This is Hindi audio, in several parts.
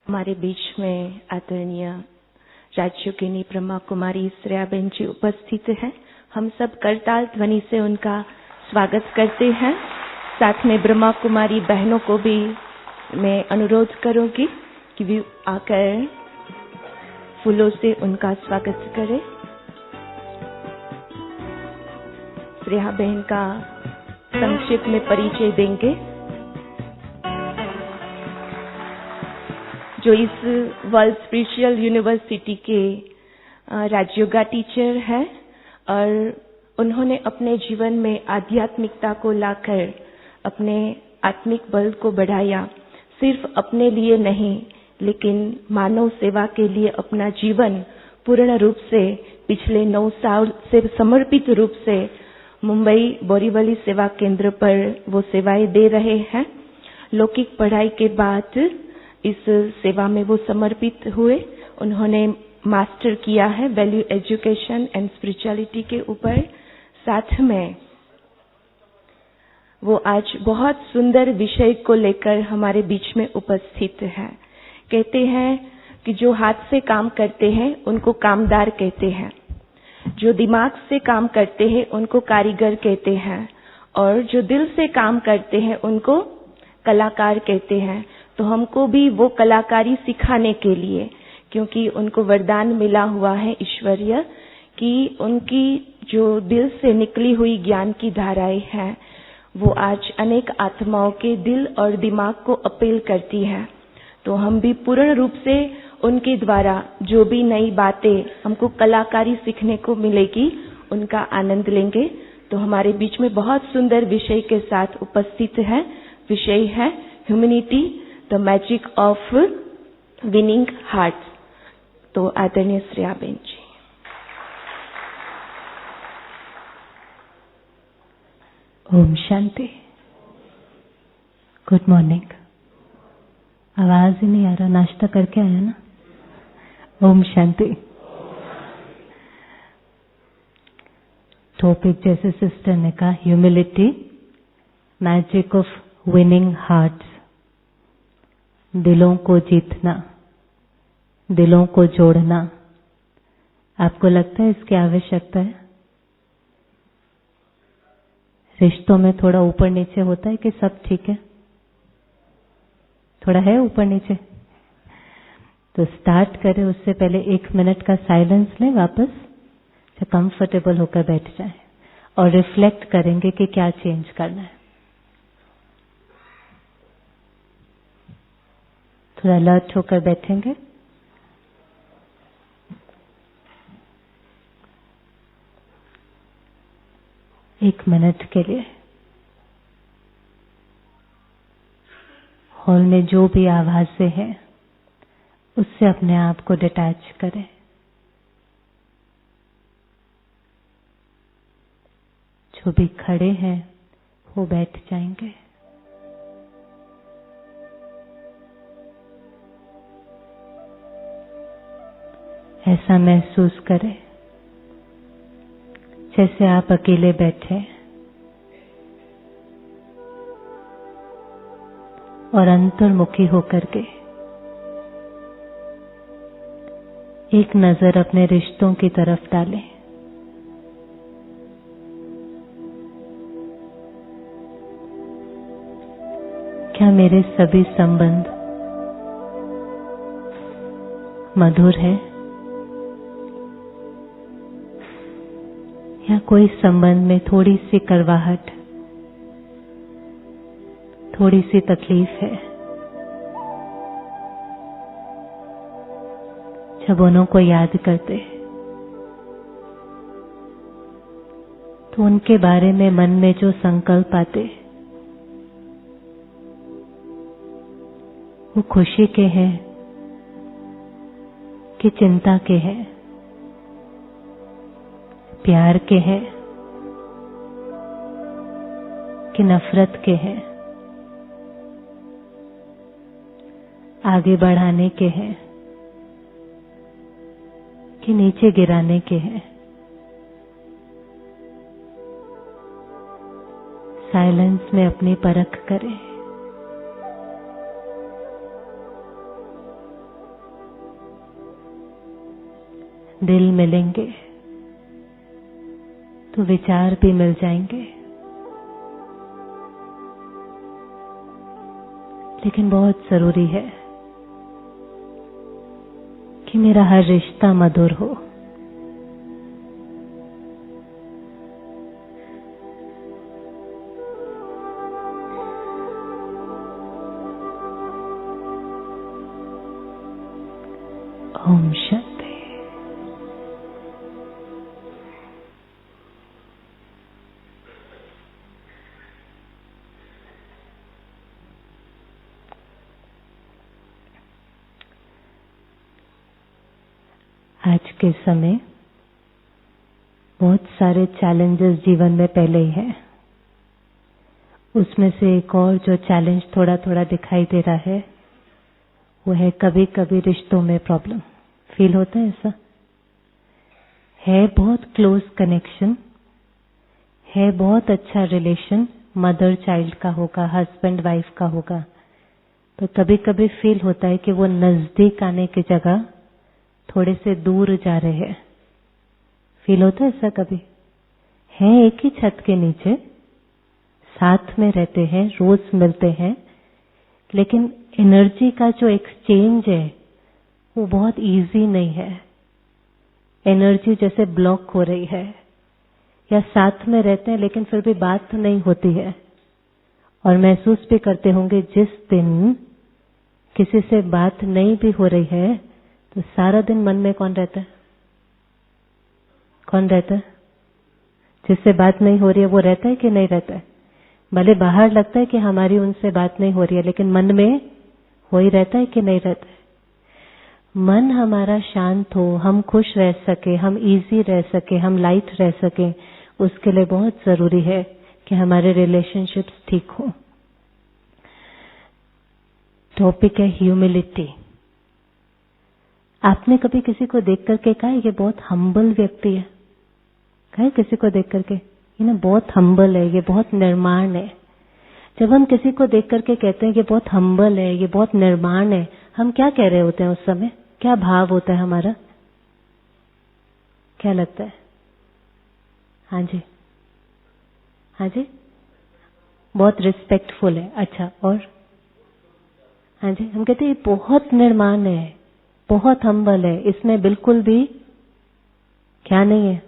हमारे बीच में आदरणीय राज्योगिनी ब्रह्मा कुमारी श्रेया बहन जी उपस्थित हैं। हम सब करताल ध्वनि से उनका स्वागत करते हैं। साथ में ब्रह्मा कुमारी बहनों को भी मैं अनुरोध करूंगी कि वे आकर फूलों से उनका स्वागत करें। श्रेया बहन का संक्षिप्त में परिचय देंगे, जो इस वर्ल्ड स्पिरिचुअल यूनिवर्सिटी के राजयोगा टीचर है और उन्होंने अपने जीवन में आध्यात्मिकता को लाकर अपने आत्मिक बल को बढ़ाया। सिर्फ अपने लिए नहीं, लेकिन मानव सेवा के लिए अपना जीवन पूर्ण रूप से पिछले 9 साल से समर्पित रूप से मुंबई बोरीवली सेवा केंद्र पर वो सेवाएं दे रहे हैं। लौकिक पढ़ाई के बाद इस सेवा में वो समर्पित हुए। उन्होंने मास्टर किया है वैल्यू एजुकेशन एंड स्पिरिचुअलिटी के ऊपर। साथ में वो आज बहुत सुंदर विषय को लेकर हमारे बीच में उपस्थित है। कहते हैं कि जो हाथ से काम करते हैं उनको कामदार कहते हैं, जो दिमाग से काम करते हैं उनको कारीगर कहते हैं, और जो दिल से काम करते हैं उनको कलाकार कहते हैं। तो हमको भी वो कलाकारी सिखाने के लिए, क्योंकि उनको वरदान मिला हुआ है ईश्वरीय कि उनकी जो दिल से निकली हुई ज्ञान की धाराएं हैं वो आज अनेक आत्माओं के दिल और दिमाग को अपील करती है। तो हम भी पूर्ण रूप से उनके द्वारा जो भी नई बातें हमको कलाकारी सीखने को मिलेगी उनका आनंद लेंगे। तो हमारे बीच में बहुत सुंदर विषय के साथ उपस्थित है। विषय है humanity, the magic of winning hearts. तो आदरणीय श्रेया बहन जी। ओम शांति। Good morning. आवाज ही नहीं आ रहा, नाश्ता करके आया ना? ओम शांति। टॉपिक जैसे सिस्टर ने कहा, humility, magic of winning hearts, दिलों को जीतना, दिलों को जोड़ना। आपको लगता है इसकी आवश्यकता है? रिश्तों में थोड़ा ऊपर नीचे होता है कि सब ठीक है? थोड़ा है ऊपर नीचे? तो स्टार्ट करें उससे पहले 1 मिनट का साइलेंस लें, वापस से कंफर्टेबल होकर बैठ जाएं और रिफ्लेक्ट करेंगे कि क्या चेंज करना है। थोड़ा अलर्ट होकर बैठेंगे। एक मिनट के लिए हॉल में जो भी आवाजें हैं उससे अपने आप को डिटैच करें। जो भी खड़े हैं वो बैठ जाएंगे। ऐसा महसूस करें जैसे आप अकेले बैठे और अंतर्मुखी होकर के एक नजर अपने रिश्तों की तरफ डालें। क्या मेरे सभी संबंध मधुर हैं? या कोई संबंध में थोड़ी सी कड़वाहट, थोड़ी सी तकलीफ है? जब उन्हों को याद करते तो उनके बारे में मन में जो संकल्प आते वो खुशी के हैं कि चिंता के हैं, प्यार के हैं कि नफरत के हैं, आगे बढ़ाने के हैं कि नीचे गिराने के हैं। साइलेंस में अपनी परख करें। दिल मिलेंगे तो विचार भी मिल जाएंगे। लेकिन बहुत जरूरी है कि मेरा हर रिश्ता मधुर हो। ओम शांति। आज के समय बहुत सारे चैलेंजेस जीवन में पहले ही हैं। उसमें से एक और जो चैलेंज थोड़ा थोड़ा दिखाई दे रहा है वो है कभी कभी रिश्तों में प्रॉब्लम। फील होता है ऐसा? है बहुत क्लोज कनेक्शन, है बहुत अच्छा रिलेशन, मदर चाइल्ड का होगा, हस्बैंड वाइफ का होगा, तो कभी कभी फील होता है कि वो नजदीक आने की जगह थोड़े से दूर जा रहे हैं। फील होता है ऐसा कभी? है एक ही छत के नीचे, साथ में रहते हैं, रोज मिलते हैं, लेकिन एनर्जी का जो एक्सचेंज है वो बहुत इजी नहीं है। एनर्जी जैसे ब्लॉक हो रही है, या साथ में रहते हैं लेकिन फिर भी बात नहीं होती है। और महसूस भी करते होंगे जिस दिन किसी से बात नहीं भी हो रही है तो सारा दिन मन में कौन रहता है? कौन रहता है? जिससे बात नहीं हो रही है वो रहता है कि नहीं रहता है? भले बाहर लगता है कि हमारी उनसे बात नहीं हो रही है, लेकिन मन में हो ही रहता है कि नहीं रहता है? मन हमारा शांत हो, हम खुश रह सके, हम इजी रह सके, हम लाइट रह सके, उसके लिए बहुत जरूरी है कि हमारे रिलेशनशिप्स ठीक हो। टॉपिक है ह्यूमिलिटी। आपने कभी किसी को देख करके कहा ये बहुत हम्बल व्यक्ति है? कहा किसी को देख करके ये ना बहुत हम्बल है, ये बहुत निर्माण है? जब हम किसी को देख करके कहते हैं ये बहुत हम्बल है, ये बहुत निर्माण है, हम क्या कह रहे होते हैं उस समय? क्या भाव होता है हमारा? क्या लगता है? हाँ जी, हाँ जी, बहुत रिस्पेक्टफुल है। अच्छा, और? हाँ जी, हम कहते हैं ये बहुत निर्माण है, बहुत हम्बल है, इसमें बिल्कुल भी क्या नहीं है?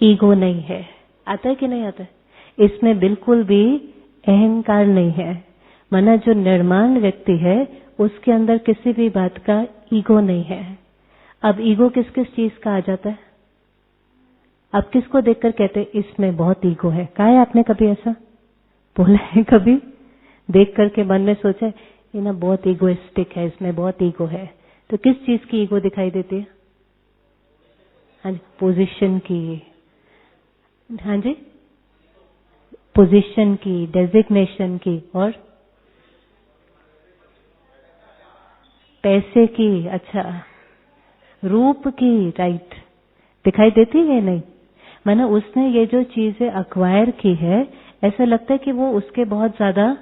ईगो नहीं है। आता है कि नहीं आता है? इसमें बिल्कुल भी अहंकार नहीं है। माना जो निर्माण व्यक्ति है उसके अंदर किसी भी बात का ईगो नहीं है। अब ईगो किस किस चीज का आ जाता है? अब किसको देखकर कहते हैं इसमें बहुत ईगो है? कहा है आपने कभी ऐसा बोला है? कभी देख करके मन में सोचा ये ना बहुत ईगोइस्टिक है, इसमें बहुत ईगो है? तो किस चीज की ईगो दिखाई देती है? हाँ जी, पोजीशन की। हाँ जी, पोजीशन की, डेजिग्नेशन की, और पैसे की। अच्छा, रूप की, राइट। दिखाई देती है नहीं? माना उसने ये जो चीजें अक्वायर की है, ऐसा लगता है कि वो उसके बहुत ज्यादा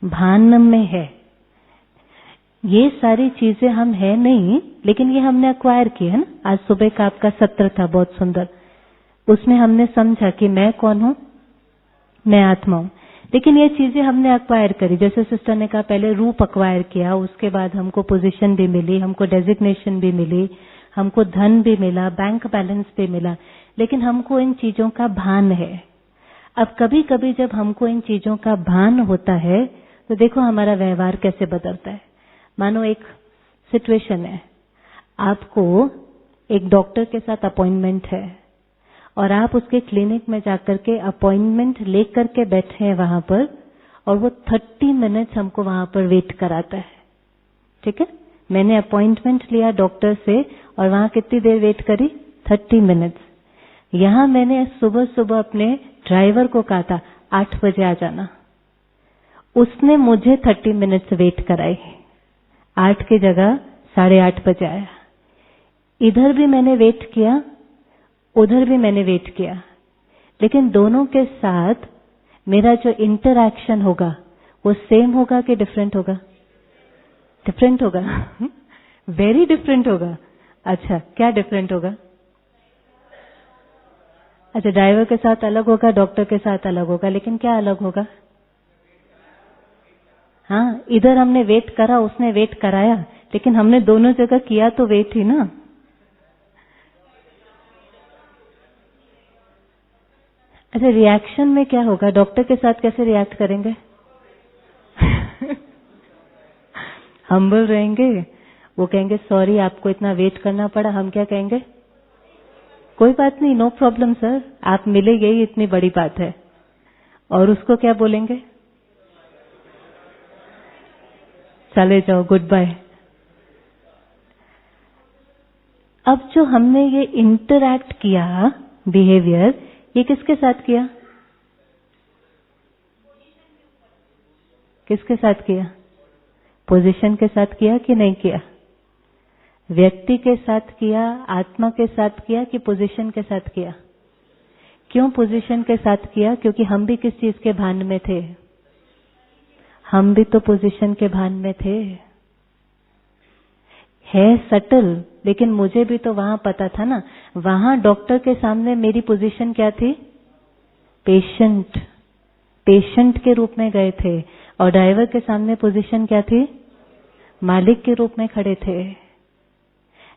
भान में है। ये सारी चीजें हम है नहीं, लेकिन ये हमने अक्वायर की है ना। आज सुबह का आपका सत्र था बहुत सुंदर, उसमें हमने समझा कि मैं कौन हूं? मैं आत्मा हूं। लेकिन ये चीजें हमने अक्वायर करी, जैसे सिस्टर ने कहा पहले रूप अक्वायर किया, उसके बाद हमको पोजीशन भी मिली, हमको डेजिग्नेशन भी मिली, हमको धन भी मिला, बैंक बैलेंस भी मिला, लेकिन हमको इन चीजों का भान है। अब कभी कभी जब हमको इन चीजों का भान होता है तो देखो हमारा व्यवहार कैसे बदलता है। मानो एक सिचुएशन है, आपको एक डॉक्टर के साथ अपॉइंटमेंट है और आप उसके क्लिनिक में जाकर के अपॉइंटमेंट लेकर के बैठे हैं वहां पर, और वो 30 मिनट्स हमको वहां पर वेट कराता है। ठीक है, मैंने अपॉइंटमेंट लिया डॉक्टर से और वहां कितनी देर वेट करी? 30 मिनट्स। यहां मैंने सुबह सुबह अपने ड्राइवर को कहा था 8 बजे आ जाना, उसने मुझे 30 मिनट्स वेट कराई, 8 की जगह 8:30 बजे आया। इधर भी मैंने वेट किया, उधर भी मैंने वेट किया, लेकिन दोनों के साथ मेरा जो इंटरैक्शन होगा वो सेम होगा कि डिफरेंट होगा? डिफरेंट होगा, वेरी डिफरेंट होगा। अच्छा, क्या डिफरेंट होगा? अच्छा, ड्राइवर के साथ अलग होगा, डॉक्टर के साथ अलग होगा, लेकिन क्या अलग होगा? हाँ, इधर हमने वेट करा, उसने वेट कराया, लेकिन हमने दोनों जगह किया तो वेट ही ना। अच्छा, रिएक्शन में क्या होगा? डॉक्टर के साथ कैसे रिएक्ट करेंगे? हम्बल रहेंगे, वो कहेंगे सॉरी आपको इतना वेट करना पड़ा। हम क्या कहेंगे? कोई बात नहीं, नो प्रॉब्लम सर, आप मिले यही इतनी बड़ी बात है। और उसको क्या बोलेंगे? चले जाओ, गुड बाय। अब जो हमने ये इंटरैक्ट किया बिहेवियर, ये किसके साथ किया? किसके साथ किया? पोजीशन के साथ किया कि नहीं किया? व्यक्ति के साथ किया, आत्मा के साथ किया कि पोजीशन के साथ किया? क्यों पोजीशन के साथ किया? क्योंकि हम भी किस चीज के भान में थे? हम भी तो पोजीशन के भान में थे। है सटल, लेकिन मुझे भी तो वहां पता था ना। वहां डॉक्टर के सामने मेरी पोजीशन क्या थी? पेशेंट। पेशेंट के रूप में गए थे। और ड्राइवर के सामने पोजीशन क्या थी? मालिक के रूप में खड़े थे।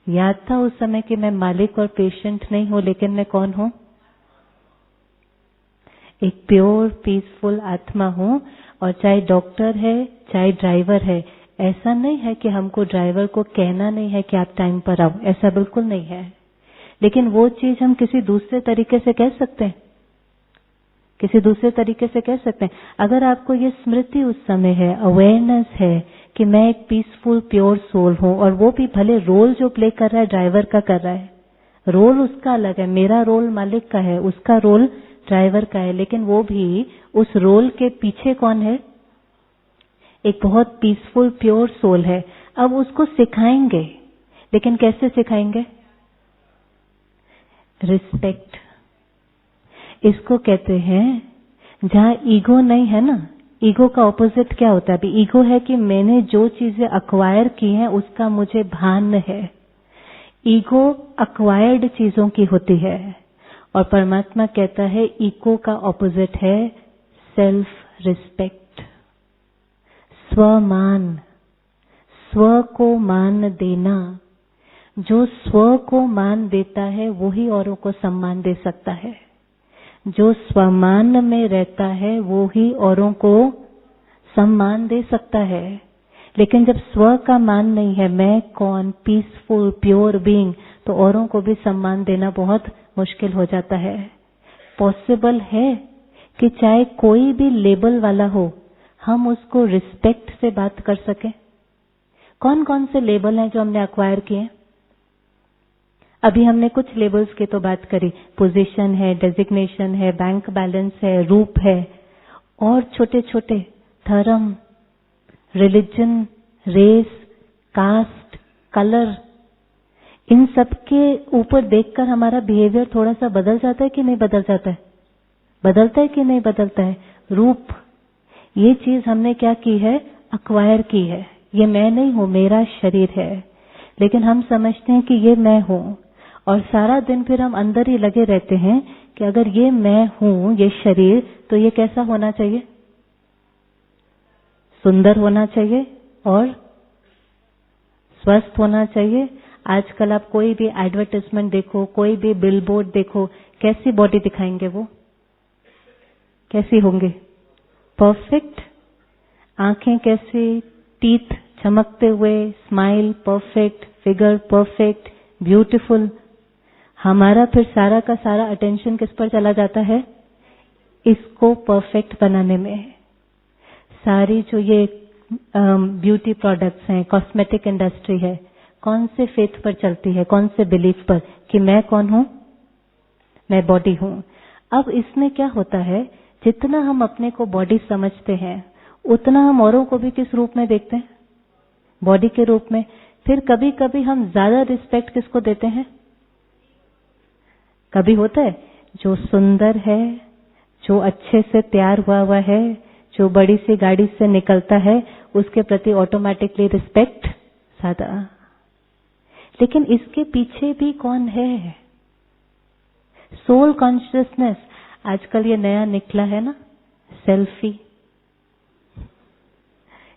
याद था उस समय कि मैं मालिक और पेशेंट नहीं हूं, लेकिन मैं कौन हूं? एक प्योर पीसफुल आत्मा हूं। और चाहे डॉक्टर है, चाहे ड्राइवर है, ऐसा नहीं है कि हमको ड्राइवर को कहना नहीं है कि आप टाइम पर आओ, ऐसा बिल्कुल नहीं है। लेकिन वो चीज हम किसी दूसरे तरीके से कह सकते हैं। किसी दूसरे तरीके से कह सकते हैं। अगर आपको ये स्मृति उस समय है, अवेयरनेस है कि मैं एक पीसफुल प्योर सोल हूं, और वो भी भले रोल जो प्ले कर रहा है ड्राइवर का कर रहा है, रोल उसका अलग है, मेरा रोल मालिक का है, उसका रोल ड्राइवर का है, लेकिन वो भी उस रोल के पीछे कौन है? एक बहुत पीसफुल प्योर सोल है। अब उसको सिखाएंगे, लेकिन कैसे सिखाएंगे? रिस्पेक्ट। इसको कहते हैं, जहां ईगो नहीं है ना, ईगो का ऑपोजिट क्या होता है? अभी ईगो है कि मैंने जो चीजें अक्वायर की हैं उसका मुझे भान है। ईगो अक्वायर्ड चीजों की होती है। और परमात्मा कहता है ईगो का ऑपोजिट है सेल्फ रिस्पेक्ट, स्वमान, स्व को मान देना। जो स्व को मान देता है वही औरों को सम्मान दे सकता है। जो स्वमान में रहता है वो ही औरों को सम्मान दे सकता है। लेकिन जब स्व का मान नहीं है, मैं कौन, पीसफुल प्योर बीइंग, तो औरों को भी सम्मान देना बहुत मुश्किल हो जाता है। पॉसिबल है कि चाहे कोई भी लेबल वाला हो, हम उसको रिस्पेक्ट से बात कर सकें। कौन कौन से लेबल हैं जो हमने अक्वायर किए? अभी हमने कुछ लेबल्स की तो बात करी, पोजीशन है, डेजिग्नेशन है, बैंक बैलेंस है, रूप है, और छोटे छोटे धर्म, रिलीजन, रेस, कास्ट, कलर, इन सब के ऊपर देखकर हमारा बिहेवियर थोड़ा सा बदल जाता है कि नहीं बदल जाता है? बदलता है कि नहीं बदलता है? रूप, ये चीज हमने क्या की है? अक्वायर की है। ये मैं नहीं हूं, मेरा शरीर है। लेकिन हम समझते हैं कि ये मैं हूं, और सारा दिन फिर हम अंदर ही लगे रहते हैं कि अगर ये मैं हूं, ये शरीर, तो ये कैसा होना चाहिए? सुंदर होना चाहिए और स्वस्थ होना चाहिए। आजकल आप कोई भी एडवर्टाइजमेंट देखो, कोई भी बिलबोर्ड देखो, कैसी बॉडी दिखाएंगे? वो कैसी होंगे? परफेक्ट। आंखें कैसी, टीथ चमकते हुए, smile perfect, figure perfect, beautiful. हमारा फिर सारा का सारा अटेंशन किस पर चला जाता है? इसको परफेक्ट बनाने में। सारी जो ये ब्यूटी प्रोडक्ट्स हैं, कॉस्मेटिक इंडस्ट्री है, कौन से फेथ पर चलती है? कौन से बिलीफ पर? कि मैं कौन हूं? मैं बॉडी हूं। अब इसमें क्या होता है, जितना हम अपने को बॉडी समझते हैं, उतना हम औरों को भी किस रूप में देखते हैं? बॉडी के रूप में। फिर कभी कभी हम ज्यादा रिस्पेक्ट किसको देते हैं? कभी होता है जो सुंदर है, जो अच्छे से तैयार हुआ है, जो बड़ी सी गाड़ी से निकलता है, उसके प्रति ऑटोमेटिकली रिस्पेक्ट ज्यादा। लेकिन इसके पीछे भी कौन है? Soul consciousness. आजकल ये नया निकला है ना, सेल्फी।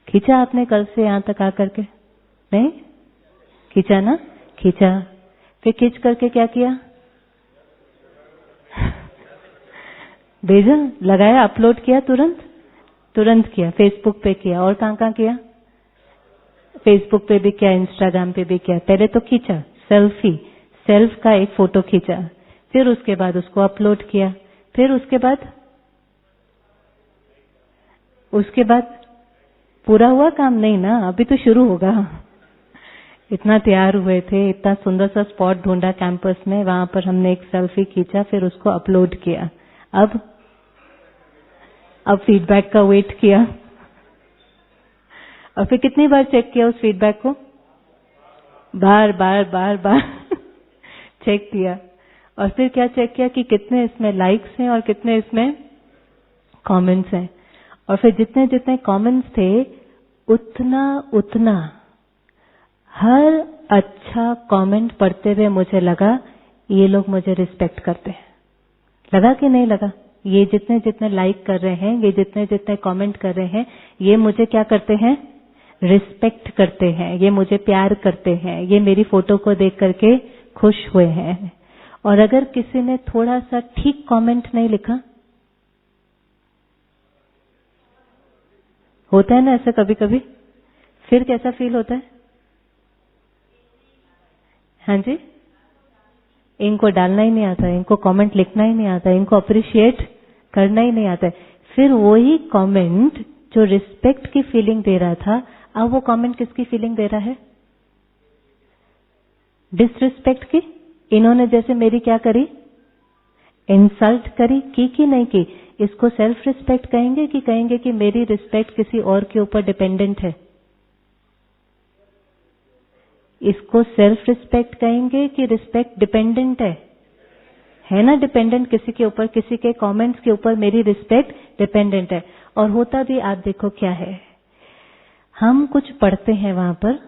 खींचा आपने कल से यहां तक आकर के? नहीं खींचा ना? खींचा, फिर खींच करके क्या किया? भेजा, लगाया, अपलोड किया, तुरंत किया। फेसबुक पे किया, और कहां किया? फेसबुक पे भी किया, इंस्टाग्राम पे भी किया। पहले तो खींचा सेल्फी, सेल्फ का एक फोटो खींचा, फिर उसके बाद उसको अपलोड किया, फिर उसके बाद पूरा हुआ काम? नहीं ना, अभी तो शुरू होगा। इतना तैयार हुए थे, इतना सुंदर सा स्पॉट ढूंढा कैंपस में, वहां पर हमने एक सेल्फी खींचा, फिर उसको अपलोड किया। अब फीडबैक का वेट किया, और फिर कितनी बार चेक किया उस फीडबैक को? बार चेक किया। और फिर क्या चेक किया कि कितने इसमें लाइक्स हैं और कितने इसमें कमेंट्स हैं। और फिर जितने जितने कमेंट्स थे उतना हर अच्छा कमेंट पढ़ते हुए मुझे लगा ये लोग मुझे रिस्पेक्ट करते हैं। लगा कि नहीं लगा? ये जितने जितने लाइक कर रहे हैं, ये जितने जितने कमेंट कर रहे हैं, ये मुझे क्या करते हैं? रिस्पेक्ट करते हैं, ये मुझे प्यार करते हैं, ये मेरी फोटो को देख करके खुश हुए हैं। और अगर किसी ने थोड़ा सा ठीक कमेंट नहीं लिखा, होता है ना ऐसा कभी कभी, फिर कैसा फील होता है? हाँ जी, इनको डालना ही नहीं आता, इनको कमेंट लिखना ही नहीं आता, इनको अप्रिशिएट करना ही नहीं आता है। फिर वही कमेंट जो रिस्पेक्ट की फीलिंग दे रहा था, अब वो कमेंट किसकी फीलिंग दे रहा है? डिसरिस्पेक्ट की। इन्होंने जैसे मेरी क्या करी? इंसल्ट करी, की कि नहीं की? इसको सेल्फ रिस्पेक्ट कहेंगे कि कहेंगे कि मेरी रिस्पेक्ट किसी और के ऊपर डिपेंडेंट है? इसको सेल्फ रिस्पेक्ट कहेंगे कि रिस्पेक्ट डिपेंडेंट है ना? डिपेंडेंट किसी के ऊपर, किसी के कमेंट्स के ऊपर मेरी रिस्पेक्ट डिपेंडेंट है। और होता भी आप देखो क्या है, हम कुछ पढ़ते हैं, वहां पर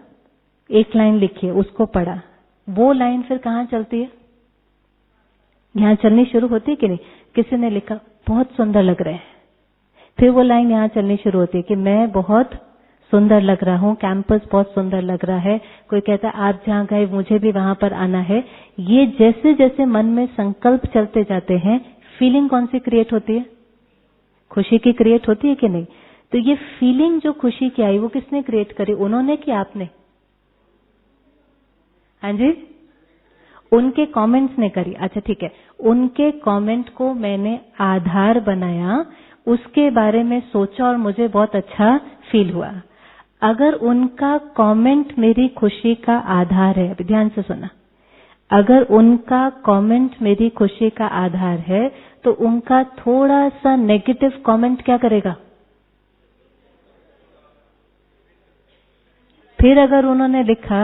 एक लाइन लिखी है, उसको पढ़ा, वो लाइन फिर कहां चलती है? यहां चलनी शुरू होती है कि नहीं? किसी ने लिखा बहुत सुंदर लग रहे हैं, फिर वो लाइन यहां चलनी शुरू होती है कि मैं बहुत सुंदर लग रहा हूं, कैंपस बहुत सुंदर लग रहा है। कोई कहता है आप जहां गए मुझे भी वहां पर आना है। ये जैसे जैसे मन में संकल्प चलते जाते हैं, फीलिंग कौन सी क्रिएट होती है? खुशी की क्रिएट होती है कि नहीं? तो ये फीलिंग जो खुशी की आई, वो किसने क्रिएट करी? उन्होंने कि आपने? हाँ जी, उनके कमेंट्स ने करी। अच्छा ठीक है, उनके कमेंट को मैंने आधार बनाया, उसके बारे में सोचा और मुझे बहुत अच्छा फील हुआ। अगर उनका कमेंट मेरी खुशी का आधार है, अभी ध्यान से सुना, अगर उनका कमेंट मेरी खुशी का आधार है, तो उनका थोड़ा सा नेगेटिव कमेंट क्या करेगा? फिर अगर उन्होंने लिखा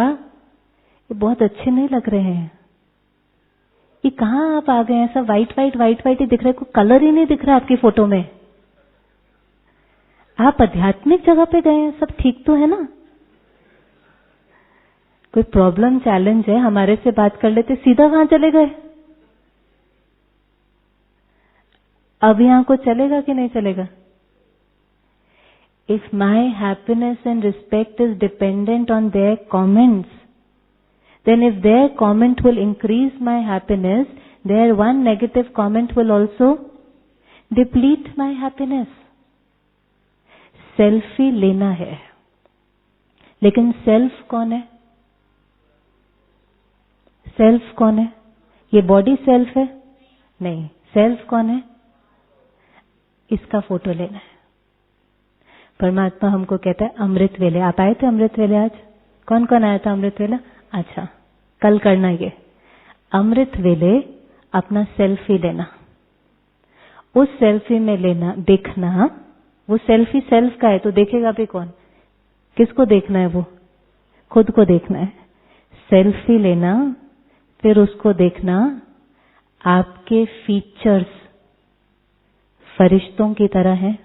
ये बहुत अच्छे नहीं लग रहे हैं, ये कहां आप आ गए हैं, सब व्हाइट व्हाइट ही दिख रहा है, कोई कलर ही नहीं दिख रहा आपकी फोटो में, आप आध्यात्मिक जगह पे गए हैं, सब ठीक तो है ना? कोई प्रॉब्लम चैलेंज है, हमारे से बात कर लेते, सीधा वहां चले गए। अब यहां को चलेगा कि नहीं चलेगा? If my happiness and respect is dependent on their comments, then if their comment will increase my happiness, their one negative comment will also deplete my happiness. Selfie लेना है, लेकिन सेल्फ कौन है? सेल्फ कौन है? ये बॉडी सेल्फ है? नहीं, सेल्फ कौन है? इसका फोटो लेना है। परमात्मा हमको कहता है अमृत वेले। आप आए थे अमृत वेले आज? कौन कौन आया था अमृत वेला? अच्छा, कल करना ये अमृत वेले, अपना सेल्फी लेना, उस सेल्फी में लेना, देखना, वो सेल्फी सेल्फ का है तो देखेगा भी कौन? किसको देखना है? वो खुद को देखना है। सेल्फी लेना, फिर उसको देखना, आपके फीचर्स फरिश्तों की तरह हैं।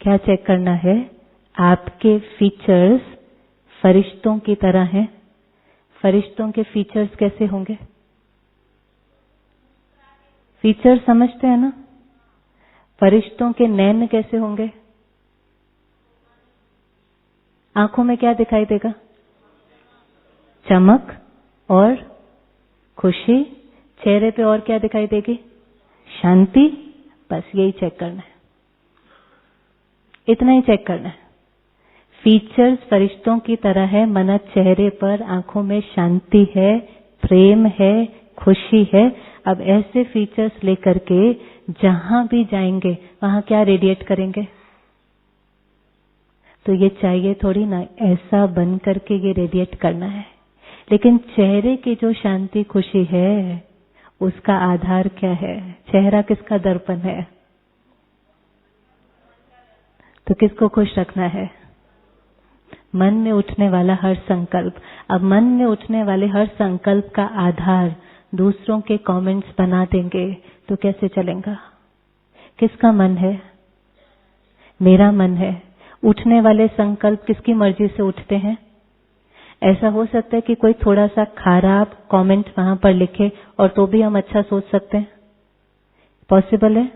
क्या चेक करना है? आपके फीचर्स फरिश्तों की तरह हैं। फरिश्तों के फीचर्स कैसे होंगे? फीचर समझते हैं ना? फरिश्तों के नैन कैसे होंगे? आंखों में क्या दिखाई देगा? चमक और खुशी। चेहरे पे और क्या दिखाई देगी? शांति। बस यही चेक करना है, इतना ही चेक करना है। फीचर्स फरिश्तों की तरह है, मना चेहरे पर आंखों में शांति है, प्रेम है, खुशी है। अब ऐसे फीचर्स लेकर के जहां भी जाएंगे वहां क्या रेडिएट करेंगे? तो ये चाहिए थोड़ी ना ऐसा बन करके ये रेडिएट करना है। लेकिन चेहरे की जो शांति खुशी है उसका आधार क्या है? चेहरा किसका दर्पण है? तो किसको खुश रखना है? मन में उठने वाला हर संकल्प। अब मन में उठने वाले हर संकल्प का आधार दूसरों के कमेंट्स बना देंगे तो कैसे चलेगा? किसका मन है? मेरा मन है। उठने वाले संकल्प किसकी मर्जी से उठते हैं? ऐसा हो सकता है कि कोई थोड़ा सा खराब कमेंट वहां पर लिखे और तो भी हम अच्छा सोच सकते हैं। पॉसिबल है?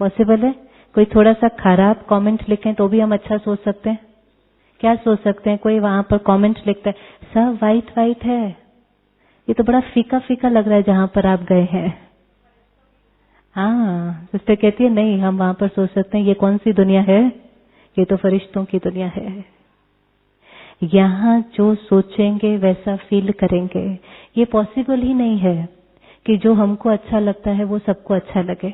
पॉसिबल है? कोई थोड़ा सा खराब कमेंट लिखें तो भी हम अच्छा सोच सकते हैं। क्या सोच सकते हैं? कोई वहां पर कमेंट लिखता है, सब वाइट वाइट है, ये तो बड़ा फीका फीका लग रहा है जहां पर आप गए हैं। हाँ, सिस्टर कहती है नहीं, हम वहां पर सोच सकते हैं ये कौन सी दुनिया है? ये तो फरिश्तों की दुनिया है। यहाँ जो सोचेंगे वैसा फील करेंगे। ये पॉसिबल ही नहीं है कि जो हमको अच्छा लगता है वो सबको अच्छा लगे।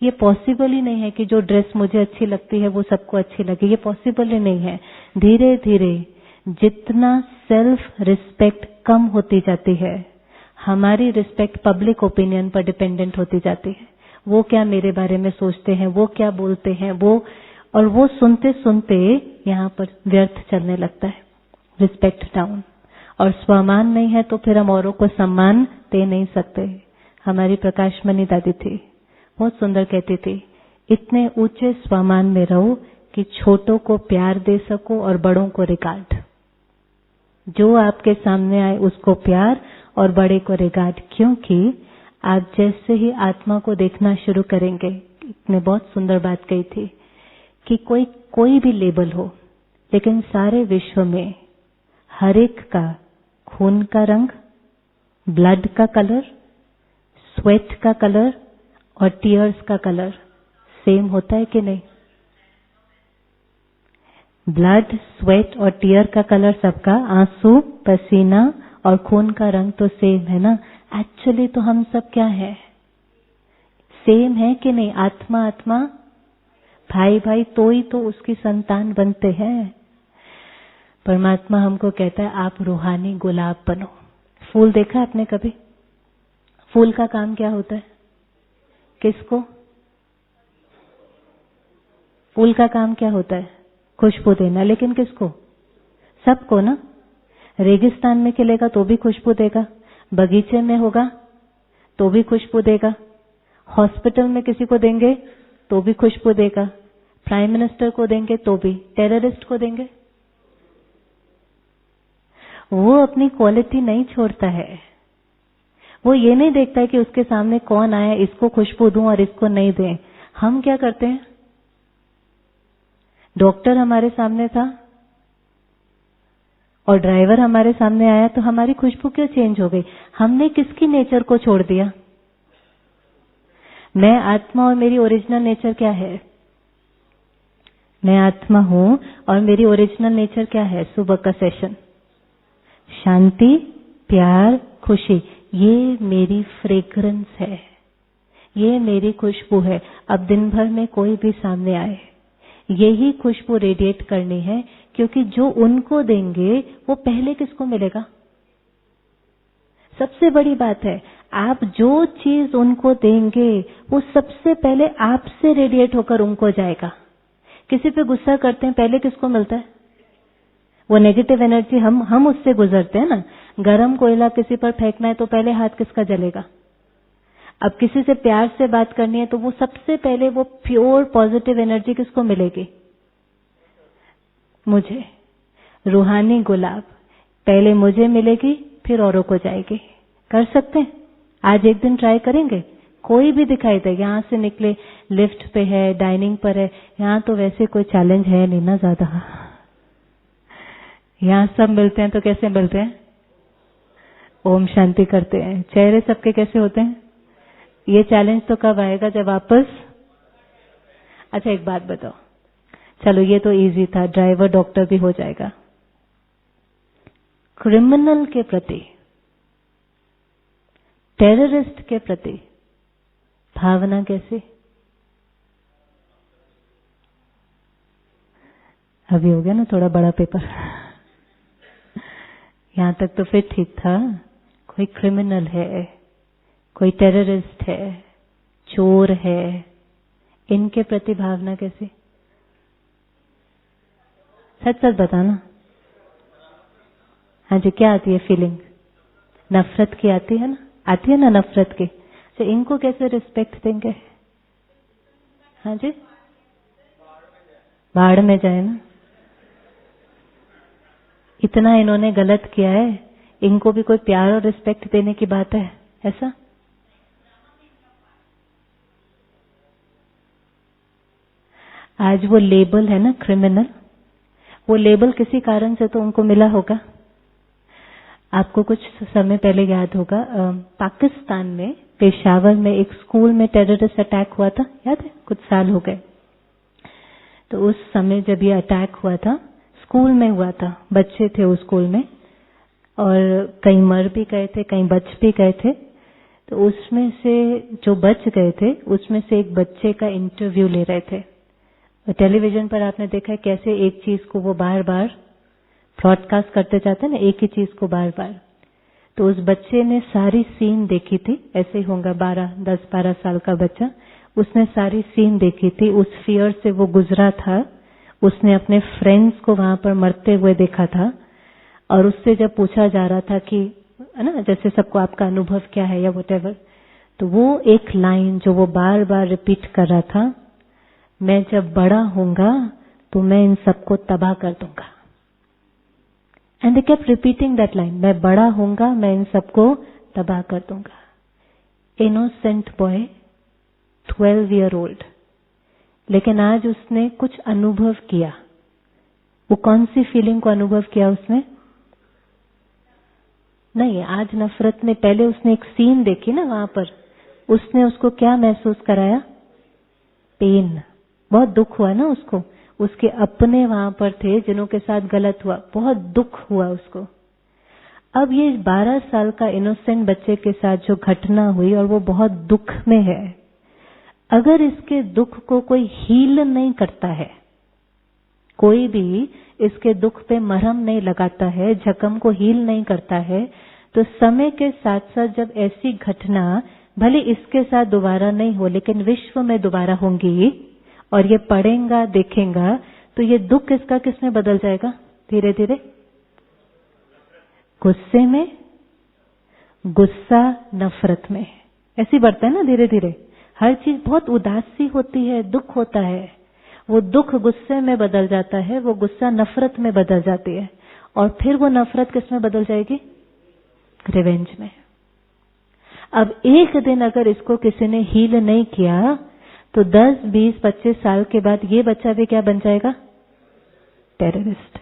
ये पॉसिबल ही नहीं है कि जो ड्रेस मुझे अच्छी लगती है वो सबको अच्छी लगे। ये पॉसिबल ही नहीं है। धीरे धीरे जितना सेल्फ रिस्पेक्ट कम होती जाती है, हमारी रिस्पेक्ट पब्लिक ओपिनियन पर डिपेंडेंट होती जाती है। वो क्या मेरे बारे में सोचते हैं, वो क्या बोलते हैं, वो सुनते सुनते यहाँ पर व्यर्थ चलने लगता है। Respect down. और स्वमान नहीं है तो फिर हम औरों को सम्मान दे नहीं सकते। हमारी प्रकाशमणि दादी थी, बहुत सुंदर कहती थी, इतने ऊंचे स्वमान में रहो कि छोटों को प्यार दे सको और बड़ों को रिगार्ड। जो आपके सामने आए उसको प्यार और बड़े को रिगार्ड। क्योंकि आप जैसे ही आत्मा को देखना शुरू करेंगे, ने बहुत सुंदर बात कही थी कि कोई भी लेबल हो, लेकिन सारे विश्व में हर एक का खून का रंग, ब्लड का कलर, स्वेट का कलर और टीयर्स का कलर सेम होता है कि नहीं? ब्लड, स्वेट और टीयर का कलर सबका, आंसू, पसीना और खून का रंग तो सेम है ना। एक्चुअली तो हम सब क्या है? सेम है कि नहीं? आत्मा आत्मा, भाई भाई, तो ही तो उसकी संतान बनते हैं। परमात्मा हमको कहता है आप रूहानी गुलाब बनो। फूल देखा आपने कभी? फूल का काम क्या होता है? किसको? फूल का काम क्या होता है? खुशबू देना। लेकिन किसको? सबको ना। रेगिस्तान में खिलेगा तो भी खुशबू देगा, बगीचे में होगा तो भी खुशबू देगा, हॉस्पिटल में किसी को देंगे तो भी खुशबू देगा, प्राइम मिनिस्टर को देंगे तो भी, टेररिस्ट को देंगे। वो अपनी क्वालिटी नहीं छोड़ता है। वो ये नहीं देखता है कि उसके सामने कौन आया, इसको खुशबू दूं और इसको नहीं दें। हम क्या करते हैं? डॉक्टर हमारे सामने था और ड्राइवर हमारे सामने आया तो हमारी खुशबू क्यों चेंज हो गई? हमने किसकी नेचर को छोड़ दिया? मैं आत्मा और मेरी ओरिजिनल नेचर क्या है? मैं आत्मा हूं और मेरी ओरिजिनल नेचर क्या है? सुबह का सेशन, शांति, प्यार, खुशी। ये मेरी फ्रेग्रेंस है, ये मेरी खुशबू है। अब दिन भर में कोई भी सामने आए, यही खुशबू रेडिएट करनी है, क्योंकि जो उनको देंगे वो पहले किसको मिलेगा? सबसे बड़ी बात है, आप जो चीज उनको देंगे वो सबसे पहले आपसे रेडिएट होकर उनको जाएगा। किसी पे गुस्सा करते हैं, पहले किसको मिलता है? वो नेगेटिव एनर्जी हम उससे गुजरते हैं ना। गरम कोयला किसी पर फेंकना है तो पहले हाथ किसका जलेगा? अब किसी से प्यार से बात करनी है तो वो सबसे पहले वो प्योर पॉजिटिव एनर्जी किसको मिलेगी? मुझे। रूहानी गुलाब, पहले मुझे मिलेगी फिर औरों को जाएगी। कर सकते हैं? आज एक दिन ट्राई करेंगे। कोई भी दिखाई दे, यहाँ से निकले, लिफ्ट पे है, डाइनिंग पर है, यहाँ तो वैसे कोई चैलेंज है नहीं ना ज्यादा। यहाँ सब मिलते हैं तो कैसे मिलते हैं? ओम शांति करते हैं। चेहरे सबके कैसे होते हैं? ये चैलेंज तो कब आएगा? जब वापस। अच्छा एक बात बताओ, चलो ये तो इजी था, ड्राइवर डॉक्टर भी हो जाएगा। क्रिमिनल के प्रति, टेररिस्ट के प्रति भावना कैसी? अभी हो गया ना थोड़ा बड़ा पेपर। यहां तक तो फिर ठीक था। कोई क्रिमिनल है, कोई टेररिस्ट है, चोर है, इनके प्रति भावना कैसी? सच सच बताना। हाँ जी, क्या आती है फीलिंग? नफरत की आती है ना? आती है ना नफरत की? तो इनको कैसे रिस्पेक्ट देंगे? हाँ जी, बाढ़ में जाए ना। इतना इन्होंने गलत किया है, इनको भी कोई प्यार और रिस्पेक्ट देने की बात है ऐसा? आज वो लेबल है ना क्रिमिनल, वो लेबल किसी कारण से तो उनको मिला होगा। आपको कुछ समय पहले याद होगा, पाकिस्तान में पेशावर में एक स्कूल में टेररिस्ट अटैक हुआ था, याद है? कुछ साल हो गए। तो उस समय जब ये अटैक हुआ था, स्कूल में हुआ था, बच्चे थे उस स्कूल में, और कई मर भी गए थे, कई बच भी गए थे। तो उसमें से जो बच गए थे, उसमें से एक बच्चे का इंटरव्यू ले रहे थे। टेलीविजन पर आपने देखा है कैसे एक चीज को वो बार बार ब्रॉडकास्ट करते जाते हैं ना, एक ही चीज को बार बार। तो उस बच्चे ने सारी सीन देखी थी, ऐसे ही होगा 10-12 साल का बच्चा, उसने सारी सीन देखी थी, उस फियर से वो गुजरा था। उसने अपने फ्रेंड्स को वहां पर मरते हुए देखा था, और उससे जब पूछा जा रहा था कि है ना, जैसे सबको आपका अनुभव क्या है या व्हाटएवर, तो वो एक लाइन जो वो बार बार रिपीट कर रहा था, मैं जब बड़ा होऊंगा तो मैं इन सबको तबाह कर दूंगा। And they kept repeating that line, मैं बड़ा होऊंगा, मैं इन सबको तबाह कर दूंगा। इनोसेंट बॉय, 12 ईयर ओल्ड, लेकिन आज उसने कुछ अनुभव किया। वो कौन सी फीलिंग को अनुभव किया उसने? नहीं, आज नफरत में, पहले उसने एक सीन देखी ना वहां पर, उसने उसको क्या महसूस कराया? पेन। बहुत दुख हुआ ना उसको, उसके अपने वहां पर थे जिन्हों के साथ गलत हुआ, बहुत दुख हुआ उसको। अब ये 12 साल का इनोसेंट बच्चे के साथ जो घटना हुई, और वो बहुत दुख में है, अगर इसके दुख को कोई हील नहीं करता है, कोई भी इसके दुख पे मरहम नहीं लगाता है, जख्म को हील नहीं करता है, तो समय के साथ साथ जब ऐसी घटना भले इसके साथ दोबारा नहीं हो, लेकिन विश्व में दोबारा होंगी, और ये पढ़ेगा देखेगा, तो ये दुख इसका किसमें बदल जाएगा? धीरे धीरे गुस्से में, गुस्सा नफरत में, ऐसी बढ़ता है ना धीरे धीरे। हर चीज बहुत उदासी होती है, दुख होता है, वो दुख गुस्से में बदल जाता है, वो गुस्सा नफरत में बदल जाती है, और फिर वो नफरत किसमें बदल जाएगी? रिवेंज में। अब एक दिन अगर इसको किसी ने हील नहीं किया, तो 10, 20, 25 साल के बाद ये बच्चा भी क्या बन जाएगा? टेररिस्ट।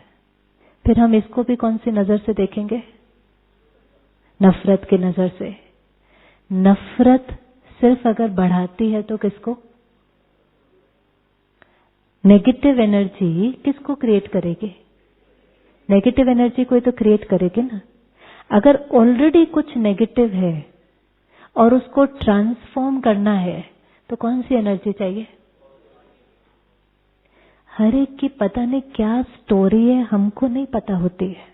फिर हम इसको भी कौन सी नजर से देखेंगे? नफरत की नजर से। नफरत सिर्फ अगर बढ़ाती है तो किसको? नेगेटिव एनर्जी किसको क्रिएट करेगी? नेगेटिव एनर्जी को ही तो क्रिएट करेगी ना। अगर ऑलरेडी कुछ नेगेटिव है और उसको ट्रांसफॉर्म करना है, तो कौन सी एनर्जी चाहिए? हर एक की पता नहीं क्या स्टोरी है, हमको नहीं पता होती है।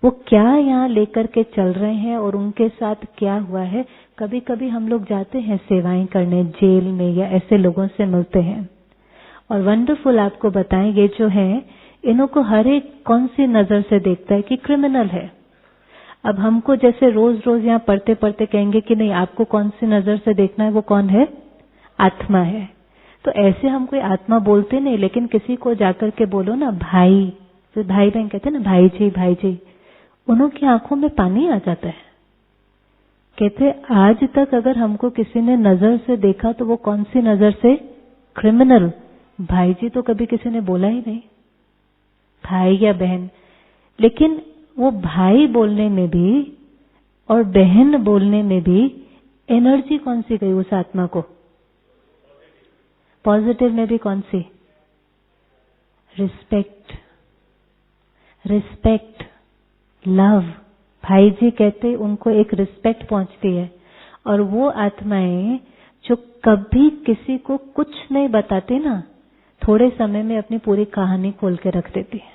वो क्या यहाँ लेकर के चल रहे हैं और उनके साथ क्या हुआ है। कभी कभी हम लोग जाते हैं सेवाएं करने जेल में, या ऐसे लोगों से मिलते हैं, और वंडरफुल आपको बताएं, ये जो है इन्हों को हर एक कौन सी नजर से देखता है कि क्रिमिनल है। अब हमको जैसे रोज रोज यहाँ पढ़ते पढ़ते कहेंगे कि नहीं, आपको कौन सी नजर से देखना है, वो कौन है? आत्मा है। तो ऐसे हम कोई आत्मा बोलते नहीं, लेकिन किसी को जाकर के बोलो ना भाई, तो भाई बहन कहते हैं ना भाई जी, उनकी आंखों में पानी आ जाता है। कहते आज तक अगर हमको किसी ने नजर से देखा तो वो कौन सी नजर से? क्रिमिनल। भाई जी तो कभी किसी ने बोला ही नहीं, भाई या बहन। लेकिन वो भाई बोलने में भी और बहन बोलने में भी एनर्जी कौन सी गई उस आत्मा को? पॉजिटिव में भी कौन सी? Respect, respect, love. भाई जी कहते उनको एक रिस्पेक्ट पहुंचती है। और वो आत्माएं जो कभी किसी को कुछ नहीं बताती ना, थोड़े समय में अपनी पूरी कहानी खोल के रख देती है।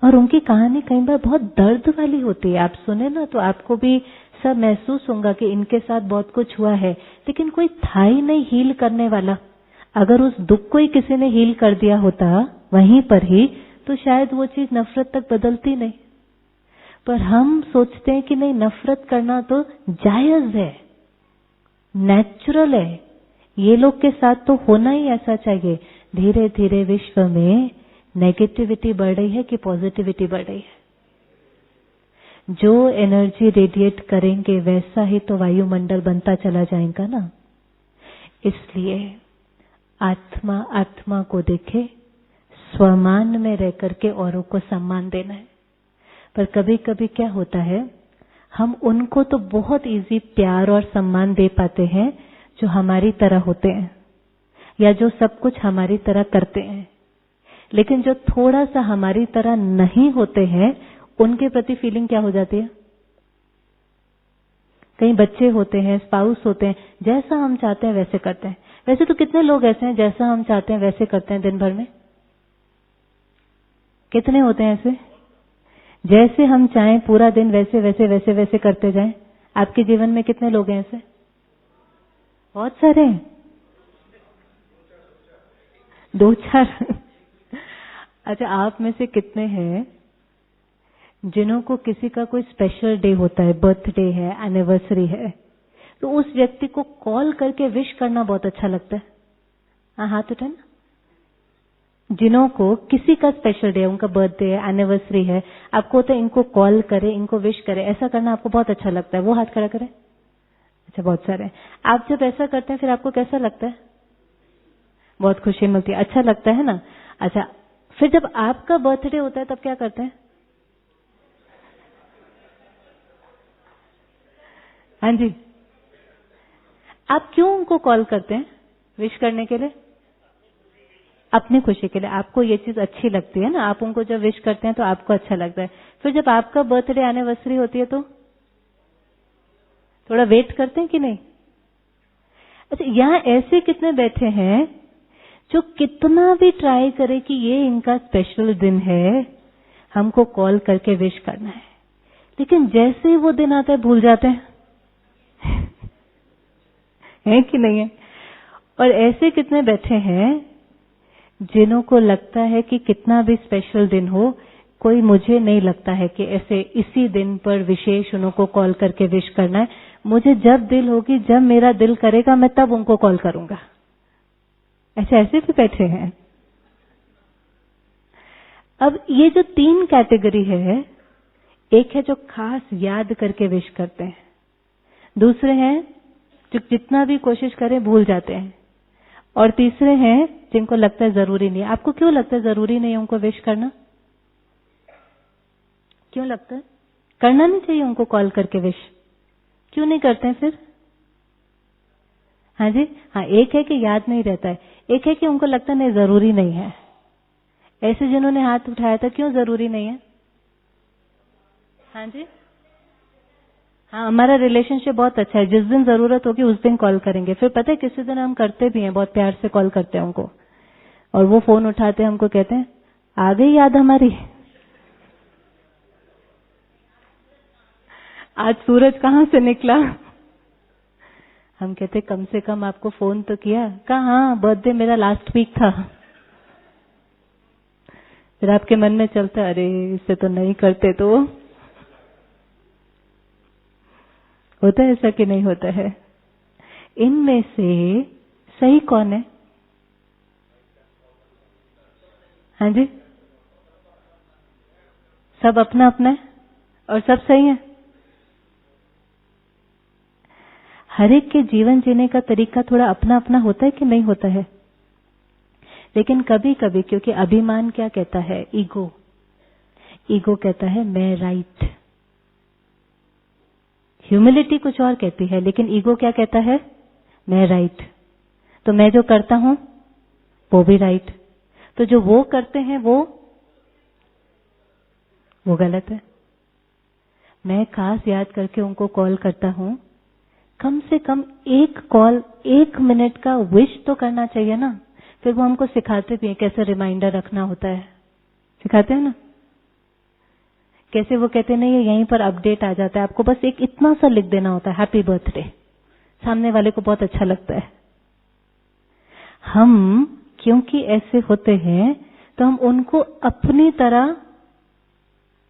और उनकी कहानी कई बार बहुत दर्द वाली होती है। आप सुने ना तो आपको भी सब महसूस होगा कि इनके साथ बहुत कुछ हुआ है, लेकिन कोई था ही नहीं हील करने वाला। अगर उस दुख को ही किसी ने हील कर दिया होता वहीं पर ही, तो शायद वो चीज नफरत तक बदलती नहीं। पर हम सोचते हैं कि नहीं, नफरत करना तो जायज है, नेचुरल है, ये लोग के साथ तो होना ही ऐसा चाहिए। धीरे धीरे विश्व में नेगेटिविटी बढ़ रही है कि पॉजिटिविटी बढ़ रही है? जो एनर्जी रेडिएट करेंगे वैसा ही तो वायुमंडल बनता चला जाएगा ना। इसलिए आत्मा आत्मा को देखे, स्वमान में रह करके औरों को सम्मान देना है। पर कभी कभी क्या होता है, हम उनको तो बहुत इजी प्यार और सम्मान दे पाते हैं जो हमारी तरह होते हैं या जो सब कुछ हमारी तरह करते हैं। लेकिन जो थोड़ा सा हमारी तरह नहीं होते हैं, उनके प्रति फीलिंग क्या हो जाती है? कई बच्चे होते हैं, स्पाउस होते हैं, जैसा हम चाहते हैं वैसे करते हैं। वैसे तो कितने लोग ऐसे हैं जैसा हम चाहते हैं वैसे करते हैं दिन भर में? कितने होते हैं ऐसे? जैसे हम चाहें पूरा दिन वैसे वैसे वैसे वैसे करते जाएं। आपके जीवन में कितने लोग हैं ऐसे? बहुत सारे हैं, 2-4। अच्छा, आप में से कितने हैं जिन्हों को किसी का कोई स्पेशल डे होता है, बर्थडे है, एनिवर्सरी है, तो उस व्यक्ति को कॉल करके विश करना बहुत अच्छा लगता है? हाँ, हाथ उठाना। जिन्हों को किसी का स्पेशल डे है, उनका बर्थडे है, एनिवर्सरी है, आपको होता है इनको कॉल करे, इनको विश करे, ऐसा करना आपको बहुत अच्छा लगता है, वो हाथ खड़ा करें। अच्छा, बहुत सारे। आप जब ऐसा करते हैं फिर आपको कैसा लगता है? बहुत खुशी मिलती है, अच्छा लगता है ना। अच्छा, फिर जब आपका बर्थडे होता है तब क्या करते हैं? हाँ जी, आप क्यों उनको कॉल करते हैं विश करने के लिए? अपनी खुशी के लिए। आपको ये चीज अच्छी लगती है ना, आप उनको जब विश करते हैं तो आपको अच्छा लगता है। फिर जब आपका बर्थडे एनिवर्सरी होती है तो थोड़ा वेट करते हैं कि नहीं? अच्छा, यहाँ ऐसे कितने बैठे हैं जो कितना भी ट्राई करे कि ये इनका स्पेशल दिन है, हमको कॉल करके विश करना है, लेकिन जैसे ही वो दिन आता है भूल जाते हैं? है कि नहीं है? और ऐसे कितने बैठे हैं जिन्हों को लगता है कि कितना भी स्पेशल दिन हो, कोई मुझे नहीं लगता है कि ऐसे इसी दिन पर विशेष उनको कॉल करके विश करना है। मुझे जब दिल होगी, जब मेरा दिल करेगा, मैं तब उनको कॉल करूंगा। ऐसे भी बैठे हैं। अब ये जो 3 कैटेगरी है, एक है जो खास याद करके विश करते हैं, दूसरे हैं जो जितना भी कोशिश करें भूल जाते हैं, और तीसरे हैं जिनको लगता है जरूरी नहीं है। आपको क्यों लगता है जरूरी नहीं है उनको विश करना? क्यों लगता है? करना नहीं चाहिए उनको कॉल करके विश? क्यों नहीं करते हैं फिर? हाँ जी, हाँ, एक है कि याद नहीं रहता है, एक है कि उनको लगता नहीं जरूरी नहीं है। ऐसे जिन्होंने हाथ उठाया था, क्यों जरूरी नहीं है? हाँ जी, हाँ, हमारा रिलेशनशिप बहुत अच्छा है, जिस दिन जरूरत होगी उस दिन कॉल करेंगे। फिर पता है किसी दिन हम करते भी हैं, बहुत प्यार से कॉल करते हैं उनको, और वो फोन उठाते हैं, हमको कहते हैं आ गई याद हमारी, आज सूरज कहाँ से निकला। हम कहते कम से कम आपको फोन तो किया। कहा हाँ, बर्थडे मेरा लास्ट वीक था। फिर आपके मन में चलता, अरे इससे तो नहीं करते तो। होता है ऐसा कि नहीं होता है? इनमें से सही कौन है? हाँ जी, सब अपना अपना है और सब सही है। हर एक के जीवन जीने का तरीका थोड़ा अपना अपना होता है कि नहीं होता है। लेकिन कभी कभी क्योंकि अभिमान क्या कहता है, ईगो कहता है मैं राइट। ह्यूमिलिटी कुछ और कहती है, लेकिन ईगो क्या कहता है, मैं राइट। तो मैं जो करता हूं वो भी राइट, तो जो वो करते हैं वो गलत है। मैं खास याद करके उनको कॉल करता हूं, कम से कम एक कॉल 1 मिनट का विश तो करना चाहिए ना। फिर वो हमको सिखाते भी हैं कैसे रिमाइंडर रखना होता है, सिखाते हैं ना। कैसे वो कहते नहीं है यहीं पर अपडेट आ जाता है, आपको बस एक इतना सा लिख देना होता है हैप्पी बर्थडे, सामने वाले को बहुत अच्छा लगता है। हम क्योंकि ऐसे होते हैं तो हम उनको अपनी तरह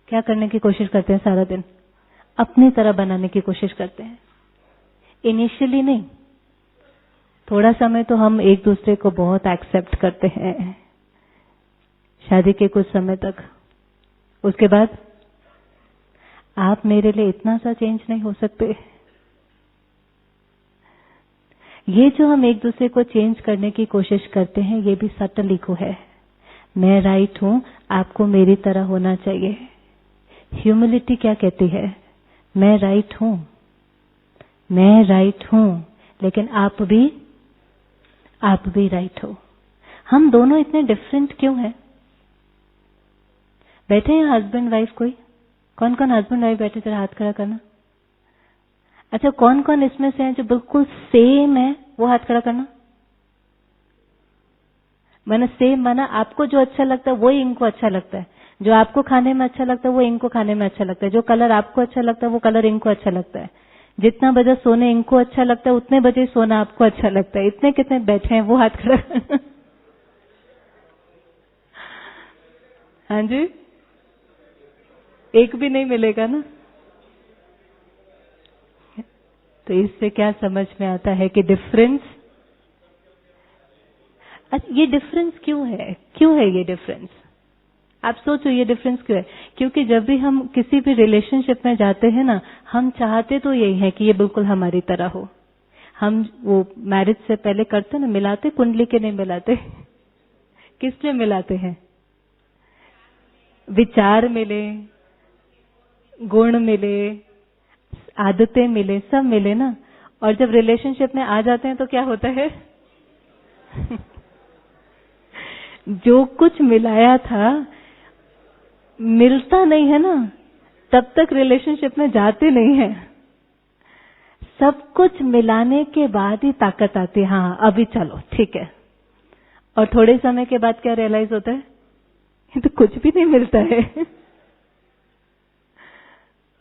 क्या करने की कोशिश करते हैं, सारा दिन अपनी तरह बनाने की कोशिश करते हैं। इनिशियली नहीं, थोड़ा समय तो हम एक दूसरे को बहुत एक्सेप्ट करते हैं, शादी के कुछ समय तक। उसके बाद आप मेरे लिए इतना सा चेंज नहीं हो सकते। ये जो हम एक दूसरे को चेंज करने की कोशिश करते हैं, ये भी सटल ईगो है। मैं राइट हूं, आपको मेरी तरह होना चाहिए। ह्यूमिलिटी क्या कहती है, मैं राइट हूं, लेकिन आप भी राइट हो। हम दोनों इतने डिफरेंट क्यों हैं? बैठे हैं हस्बैंड वाइफ, कोई कौन कौन हस्बैंड वाइफ बैठे, जरा हाथ खड़ा करना। अच्छा, कौन कौन इसमें से हैं जो बिल्कुल सेम है, वो हाथ खड़ा करना। मैंने सेम माना आपको जो अच्छा लगता है वो ही इनको अच्छा लगता है, जो आपको खाने में अच्छा लगता है वो इनको खाने में अच्छा लगता है, जो कलर आपको अच्छा लगता है वो कलर इनको अच्छा लगता है, जितना बजे सोने इनको अच्छा लगता है उतने बजे सोना आपको अच्छा लगता है। इतने कितने बैठे हैं, वो हाथ खड़ा करना। हाँ जी, एक भी नहीं मिलेगा ना। तो इससे क्या समझ में आता है कि डिफरेंस, ये डिफरेंस क्यों है ये डिफरेंस? आप सोचो ये डिफरेंस क्यों है? क्योंकि जब भी हम किसी भी रिलेशनशिप में जाते हैं ना, हम चाहते तो यही है कि ये बिल्कुल हमारी तरह हो। हम वो मैरिज से पहले करते ना, मिलाते कुंडली के नहीं मिलाते। किस लिए मिलाते हैं? विचार मिले, गुण मिले, आदतें मिले, सब मिले ना। और जब रिलेशनशिप में आ जाते हैं तो क्या होता है? जो कुछ मिलाया था मिलता नहीं है ना, तब तक रिलेशनशिप में जाते नहीं है। सब कुछ मिलाने के बाद ही ताकत आती है, हाँ अभी चलो ठीक है। और थोड़े समय के बाद क्या रियलाइज होता है, ये तो कुछ भी नहीं मिलता है।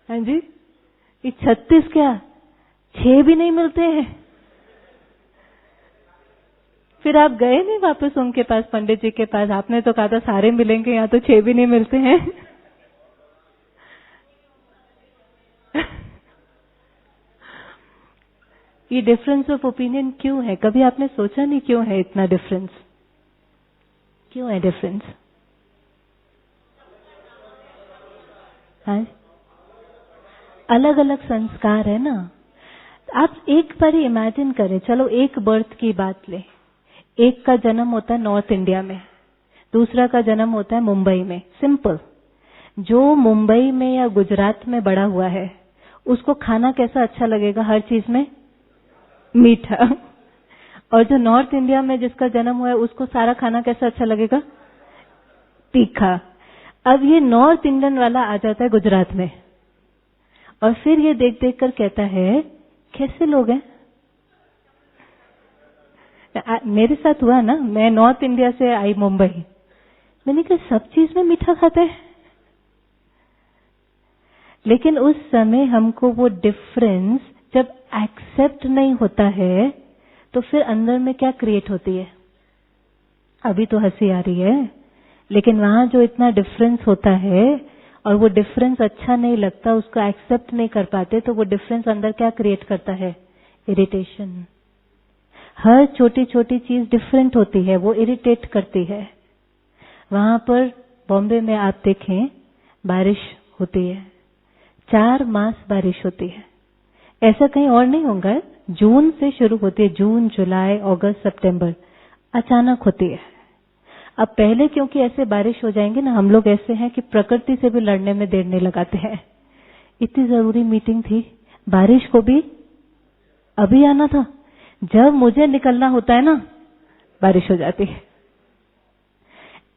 हाँ जी, ये 36 क्या 6 भी नहीं मिलते हैं। फिर आप गए नहीं वापस उनके पास, पंडित जी के पास, आपने तो कहा था सारे मिलेंगे, यहाँ तो 6 भी नहीं मिलते हैं। ये डिफरेंस ऑफ ओपिनियन क्यों है? कभी आपने सोचा नहीं क्यों है इतना डिफरेंस? क्यों है डिफरेंस? हाँ, अलग अलग संस्कार है ना। आप एक बार इमेजिन करें, चलो एक बर्थ की बात ले। एक का जन्म होता है नॉर्थ इंडिया में, दूसरा का जन्म होता है मुंबई में। सिंपल, जो मुंबई में या गुजरात में बड़ा हुआ है उसको खाना कैसा अच्छा लगेगा? हर चीज में मीठा। और जो नॉर्थ इंडिया में जिसका जन्म हुआ है उसको सारा खाना कैसा अच्छा लगेगा? तीखा। अब ये नॉर्थ इंडियन वाला आ जाता है गुजरात में और फिर ये देख देख कर कहता है कैसे लोग हैं। मेरे साथ हुआ ना, मैं नॉर्थ इंडिया से आई मुंबई, मैंने कहा सब चीज में मीठा खाते हैं। लेकिन उस समय हमको वो डिफरेंस जब एक्सेप्ट नहीं होता है तो फिर अंदर में क्या क्रिएट होती है? अभी तो हंसी आ रही है, लेकिन वहां जो इतना डिफरेंस होता है और वो डिफरेंस अच्छा नहीं लगता, उसको एक्सेप्ट नहीं कर पाते, तो वो डिफरेंस अंदर क्या क्रिएट करता है? इरिटेशन। हर छोटी छोटी चीज डिफरेंट होती है, वो इरिटेट करती है। वहां पर बॉम्बे में आप देखें, बारिश होती है, 4 मास बारिश होती है। ऐसा कहीं और नहीं होगा। जून से शुरू होती है, जून, जुलाई, अगस्त, सितंबर, अचानक होती है। अब पहले क्योंकि ऐसे बारिश हो जाएंगे ना, हम लोग ऐसे हैं कि प्रकृति से भी लड़ने में देर नहीं लगाते हैं। इतनी जरूरी मीटिंग थी, बारिश को भी अभी आना था, जब मुझे निकलना होता है ना बारिश हो जाती है।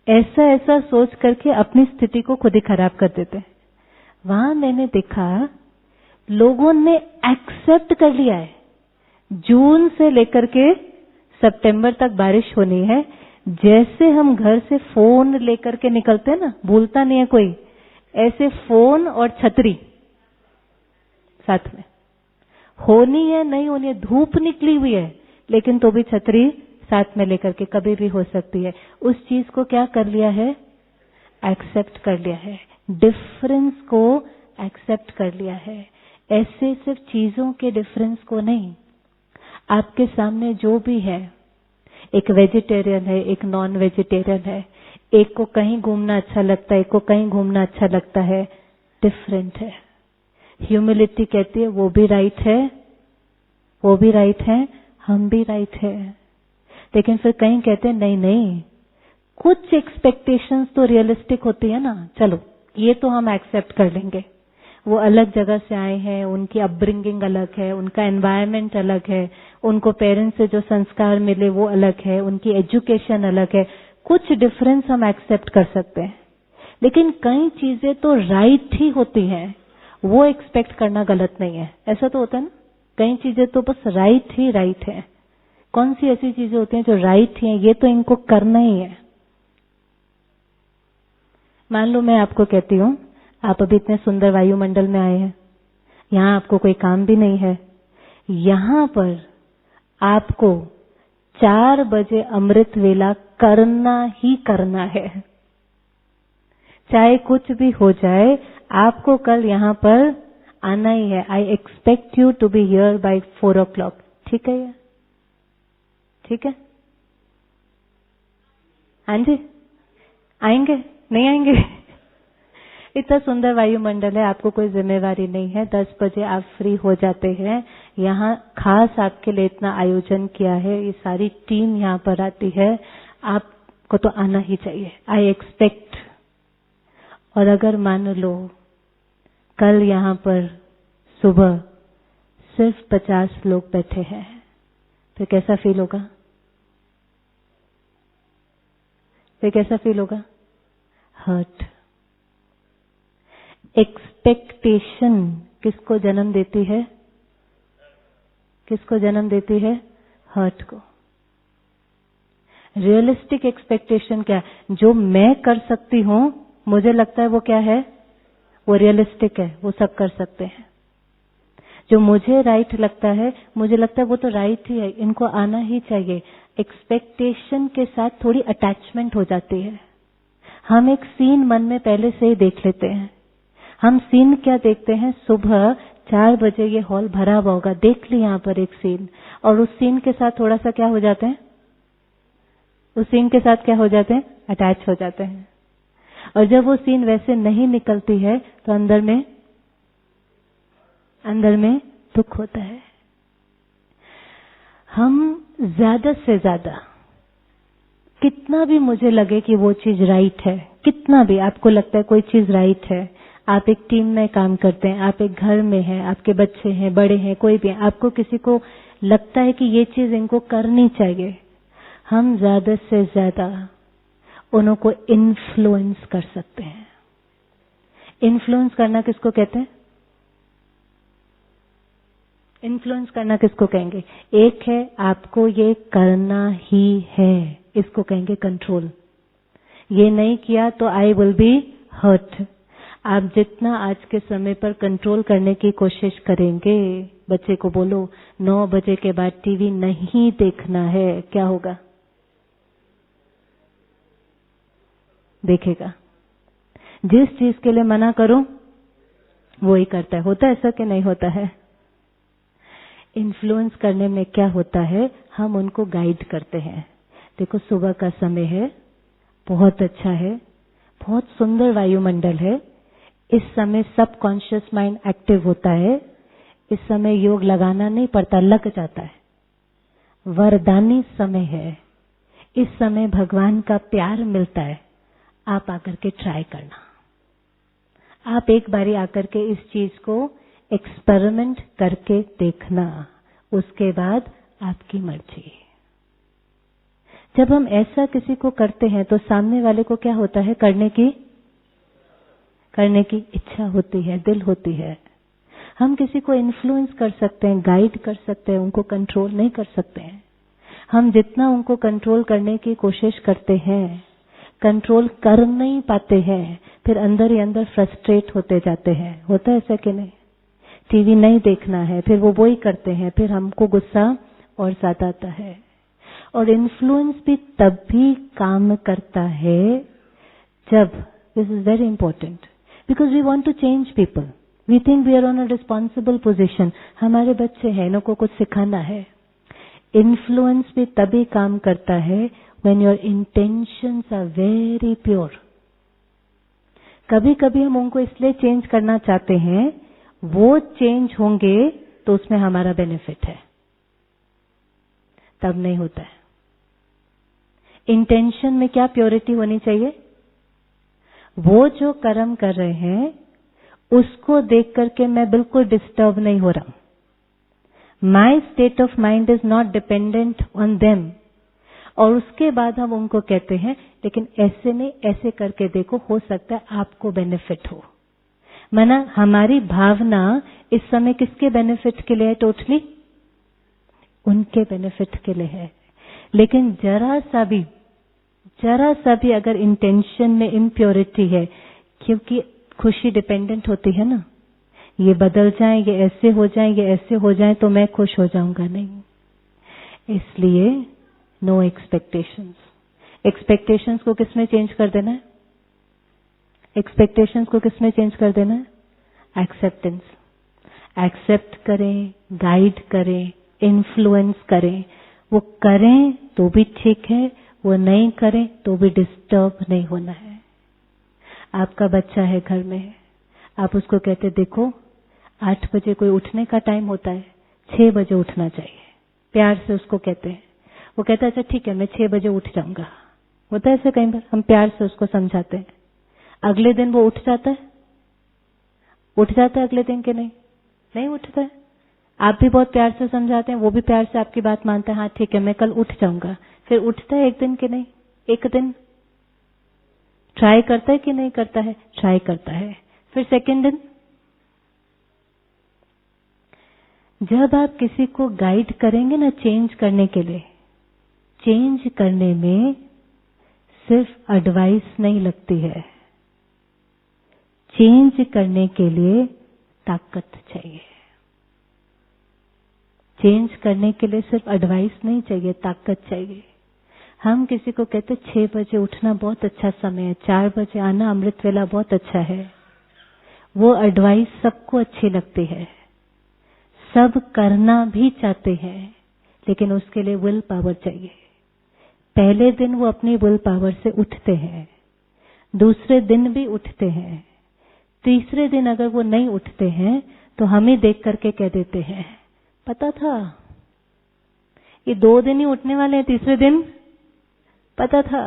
ऐसा ऐसा सोच करके अपनी स्थिति को खुद ही खराब कर देते हैं। वहां मैंने देखा लोगों ने एक्सेप्ट कर लिया है, जून से लेकर के सितंबर तक बारिश होनी है। जैसे हम घर से फोन लेकर के निकलते हैं ना, भूलता नहीं है कोई, ऐसे फोन और छतरी साथ में होनी है, नहीं होनी है, धूप निकली हुई है लेकिन तो भी छतरी साथ में लेकर के कभी भी हो सकती है। उस चीज को क्या कर लिया है? एक्सेप्ट कर लिया है, डिफरेंस को एक्सेप्ट कर लिया है। ऐसे सिर्फ चीजों के डिफरेंस को नहीं, आपके सामने जो भी है, एक वेजिटेरियन है, एक नॉन वेजिटेरियन है, एक को कहीं घूमना अच्छा लगता है, एक को कहीं घूमना अच्छा लगता है, डिफरेंट है। ह्यूमिलिटी कहती है वो भी राइट है, वो भी राइट है, हम भी राइट है। लेकिन फिर कहीं कहते हैं नहीं नहीं, कुछ एक्सपेक्टेशंस तो रियलिस्टिक होती है ना, चलो ये तो हम एक्सेप्ट कर लेंगे। वो अलग जगह से आए हैं, उनकी अपब्रिंगिंग अलग है, उनका एनवायरनमेंट अलग है, उनको पेरेंट्स से जो संस्कार मिले वो अलग है, उनकी एजुकेशन अलग है, कुछ डिफरेंस हम एक्सेप्ट कर सकते हैं। लेकिन कई चीजें तो राइट ही होती हैं, वो एक्सपेक्ट करना गलत नहीं है। ऐसा तो होता है ना, कई चीजें तो बस राइट ही राइट है। कौन सी ऐसी चीजें होती हैं जो राइट ही हैं, ये तो इनको करना ही है। मान लो मैं आपको कहती हूँ, आप अभी इतने सुंदर वायुमंडल में आए हैं, यहाँ आपको कोई काम भी नहीं है, यहाँ पर आपको 4 बजे अमृत वेला करना ही करना है, चाहे कुछ भी हो जाए, आपको कल यहाँ पर आना ही है। I expect you to be here by 4 o'clock। ठीक है ये? ठीक है? हाँ जी, आएंगे नहीं आएंगे? इतना सुंदर वायुमंडल है, आपको कोई जिम्मेवारी नहीं है, 10 बजे आप फ्री हो जाते हैं। यहाँ खास आपके लिए इतना आयोजन किया है, ये सारी टीम यहाँ पर आती है, आपको तो आना ही चाहिए। I expect. और अगर मान लो कल यहाँ पर सुबह सिर्फ 50 लोग बैठे हैं, तो कैसा फील होगा? फिर कैसा फील होगा? हर्ट। एक्सपेक्टेशन किसको जन्म देती है? किसको जन्म देती है? हर्ट को। रियलिस्टिक एक्सपेक्टेशन क्या है? जो मैं कर सकती हूं, मुझे लगता है वो क्या है? वो रियलिस्टिक है, वो सब कर सकते हैं। जो मुझे राइट लगता है, मुझे लगता है वो तो राइट ही है, इनको आना ही चाहिए। एक्सपेक्टेशन के साथ थोड़ी अटैचमेंट हो जाती है। हम एक सीन मन में पहले से ही देख लेते हैं। हम सीन क्या देखते हैं? सुबह 4 बजे ये हॉल भरा हुआ होगा, देख ली यहाँ पर एक सीन, और उस सीन के साथ थोड़ा सा क्या हो जाते हैं? उस सीन के साथ क्या हो जाते हैं? अटैच हो जाते हैं। और जब वो सीन वैसे नहीं निकलती है तो अंदर में दुख होता है। हम ज्यादा से ज्यादा, कितना भी मुझे लगे कि वो चीज राइट है, कितना भी आपको लगता है कोई चीज राइट है, आप एक टीम में काम करते हैं, आप एक घर में हैं, आपके बच्चे हैं, बड़े हैं, कोई भी, आपको किसी को लगता है कि ये चीज इनको करनी चाहिए, हम ज्यादा से ज्यादा उनको इन्फ्लुएंस कर सकते हैं। इन्फ्लुएंस करना किसको कहते हैं? इन्फ्लुएंस करना किसको कहेंगे? एक है आपको ये करना ही है, इसको कहेंगे कंट्रोल। ये नहीं किया तो आई विल बी हर्ट। आप जितना आज के समय पर कंट्रोल करने की कोशिश करेंगे, बच्चे को बोलो 9 बजे के बाद टीवी नहीं देखना है, क्या होगा? देखेगा। जिस चीज के लिए मना करो वो ही करता है। होता है ऐसा कि नहीं होता है? इन्फ्लुएंस करने में क्या होता है? हम उनको गाइड करते हैं। देखो सुबह का समय है, बहुत अच्छा है, बहुत सुंदर वायुमंडल है, इस समय सबकॉन्शियस माइंड एक्टिव होता है। इस समय योग लगाना नहीं पड़ता, लग जाता है। वरदानी समय है। इस समय भगवान का प्यार मिलता है। आप आकर के ट्राई करना। आप एक बारी आकर के इस चीज को एक्सपेरिमेंट करके देखना, उसके बाद आपकी मर्जी। जब हम ऐसा किसी को करते हैं तो सामने वाले को क्या होता है? करने की इच्छा होती है, दिल होती है। हम किसी को इन्फ्लुएंस कर सकते हैं, गाइड कर सकते हैं, उनको कंट्रोल नहीं कर सकते हैं। हम जितना उनको कंट्रोल करने की कोशिश करते हैं, कंट्रोल कर नहीं पाते हैं, फिर अंदर ही अंदर फ्रस्ट्रेट होते जाते हैं। होता है ऐसा कि नहीं? टीवी नहीं देखना है, फिर वो वही करते हैं, फिर हमको गुस्सा और ज्यादा आता है। और इन्फ्लुएंस भी तब भी काम करता है जब, this is very important, because we want to change people, we think we are on a responsible position. हमारे बच्चे हैं, इनको कुछ सिखाना है। इन्फ्लुएंस भी तभी काम करता है when your intentions are very pure. कभी कभी हम उनको इसलिए चेंज करना चाहते हैं, वो चेंज होंगे तो उसमें हमारा बेनिफिट है, तब नहीं होता है। इंटेंशन में क्या प्योरिटी होनी चाहिए? वो जो कर्म कर रहे हैं उसको देख करके मैं बिल्कुल डिस्टर्ब नहीं हो रहा। My state of mind is not dependent on them. और उसके बाद हम उनको कहते हैं लेकिन ऐसे नहीं, ऐसे करके देखो, हो सकता है आपको बेनिफिट हो। माना हमारी भावना इस समय किसके बेनिफिट के लिए है? टोटली उनके बेनिफिट के लिए है। लेकिन जरा सा भी अगर इंटेंशन में इम्प्योरिटी है, क्योंकि खुशी डिपेंडेंट होती है ना, ये बदल जाए, ये ऐसे हो जाए, ये ऐसे हो जाए तो मैं खुश हो जाऊंगा, नहीं। इसलिए नो एक्सपेक्टेशंस। एक्सपेक्टेशंस को किसमें चेंज कर देना है? एक्सपेक्टेशंस को किसमें चेंज कर देना है? एक्सेप्टेंस। एक्सेप्ट करें, गाइड करें, इन्फ्लुएंस करें। वो करें तो भी ठीक है, वो नहीं करें तो भी डिस्टर्ब नहीं होना है। आपका बच्चा है घर में, आप उसको कहते देखो 8 बजे कोई उठने का टाइम होता है, 6 बजे उठना चाहिए। प्यार से उसको कहते हैं, वो कहता है अच्छा ठीक है मैं 6 बजे उठ जाऊंगा। होता है ऐसे कई बार, हम प्यार से उसको समझाते हैं। अगले दिन वो उठ जाता है अगले दिन के नहीं उठता है। आप भी बहुत प्यार से समझाते हैं, वो भी प्यार से आपकी बात मानता है, हाँ ठीक है मैं कल उठ जाऊंगा। फिर उठता है एक दिन के नहीं? एक दिन ट्राई करता है कि नहीं करता है? ट्राई करता है। फिर सेकेंड दिन। जब आप किसी को गाइड करेंगे ना चेंज करने के लिए, चेंज करने में सिर्फ एडवाइस नहीं लगती है, चेंज करने के लिए ताकत चाहिए। चेंज करने के लिए सिर्फ एडवाइस नहीं चाहिए, ताकत चाहिए। हम किसी को कहते 6 बजे उठना बहुत अच्छा समय है, 4 बजे आना अमृत वेला बहुत अच्छा है। वो एडवाइस सबको अच्छी लगती है, सब करना भी चाहते हैं, लेकिन उसके लिए विल पावर चाहिए। पहले दिन वो अपनी विल पावर से उठते हैं, दूसरे दिन भी उठते हैं, तीसरे दिन अगर वो नहीं उठते हैं तो हम ही देख करके कह देते हैं पता था ये 2 दिन ही उठने वाले हैं, तीसरे दिन पता था।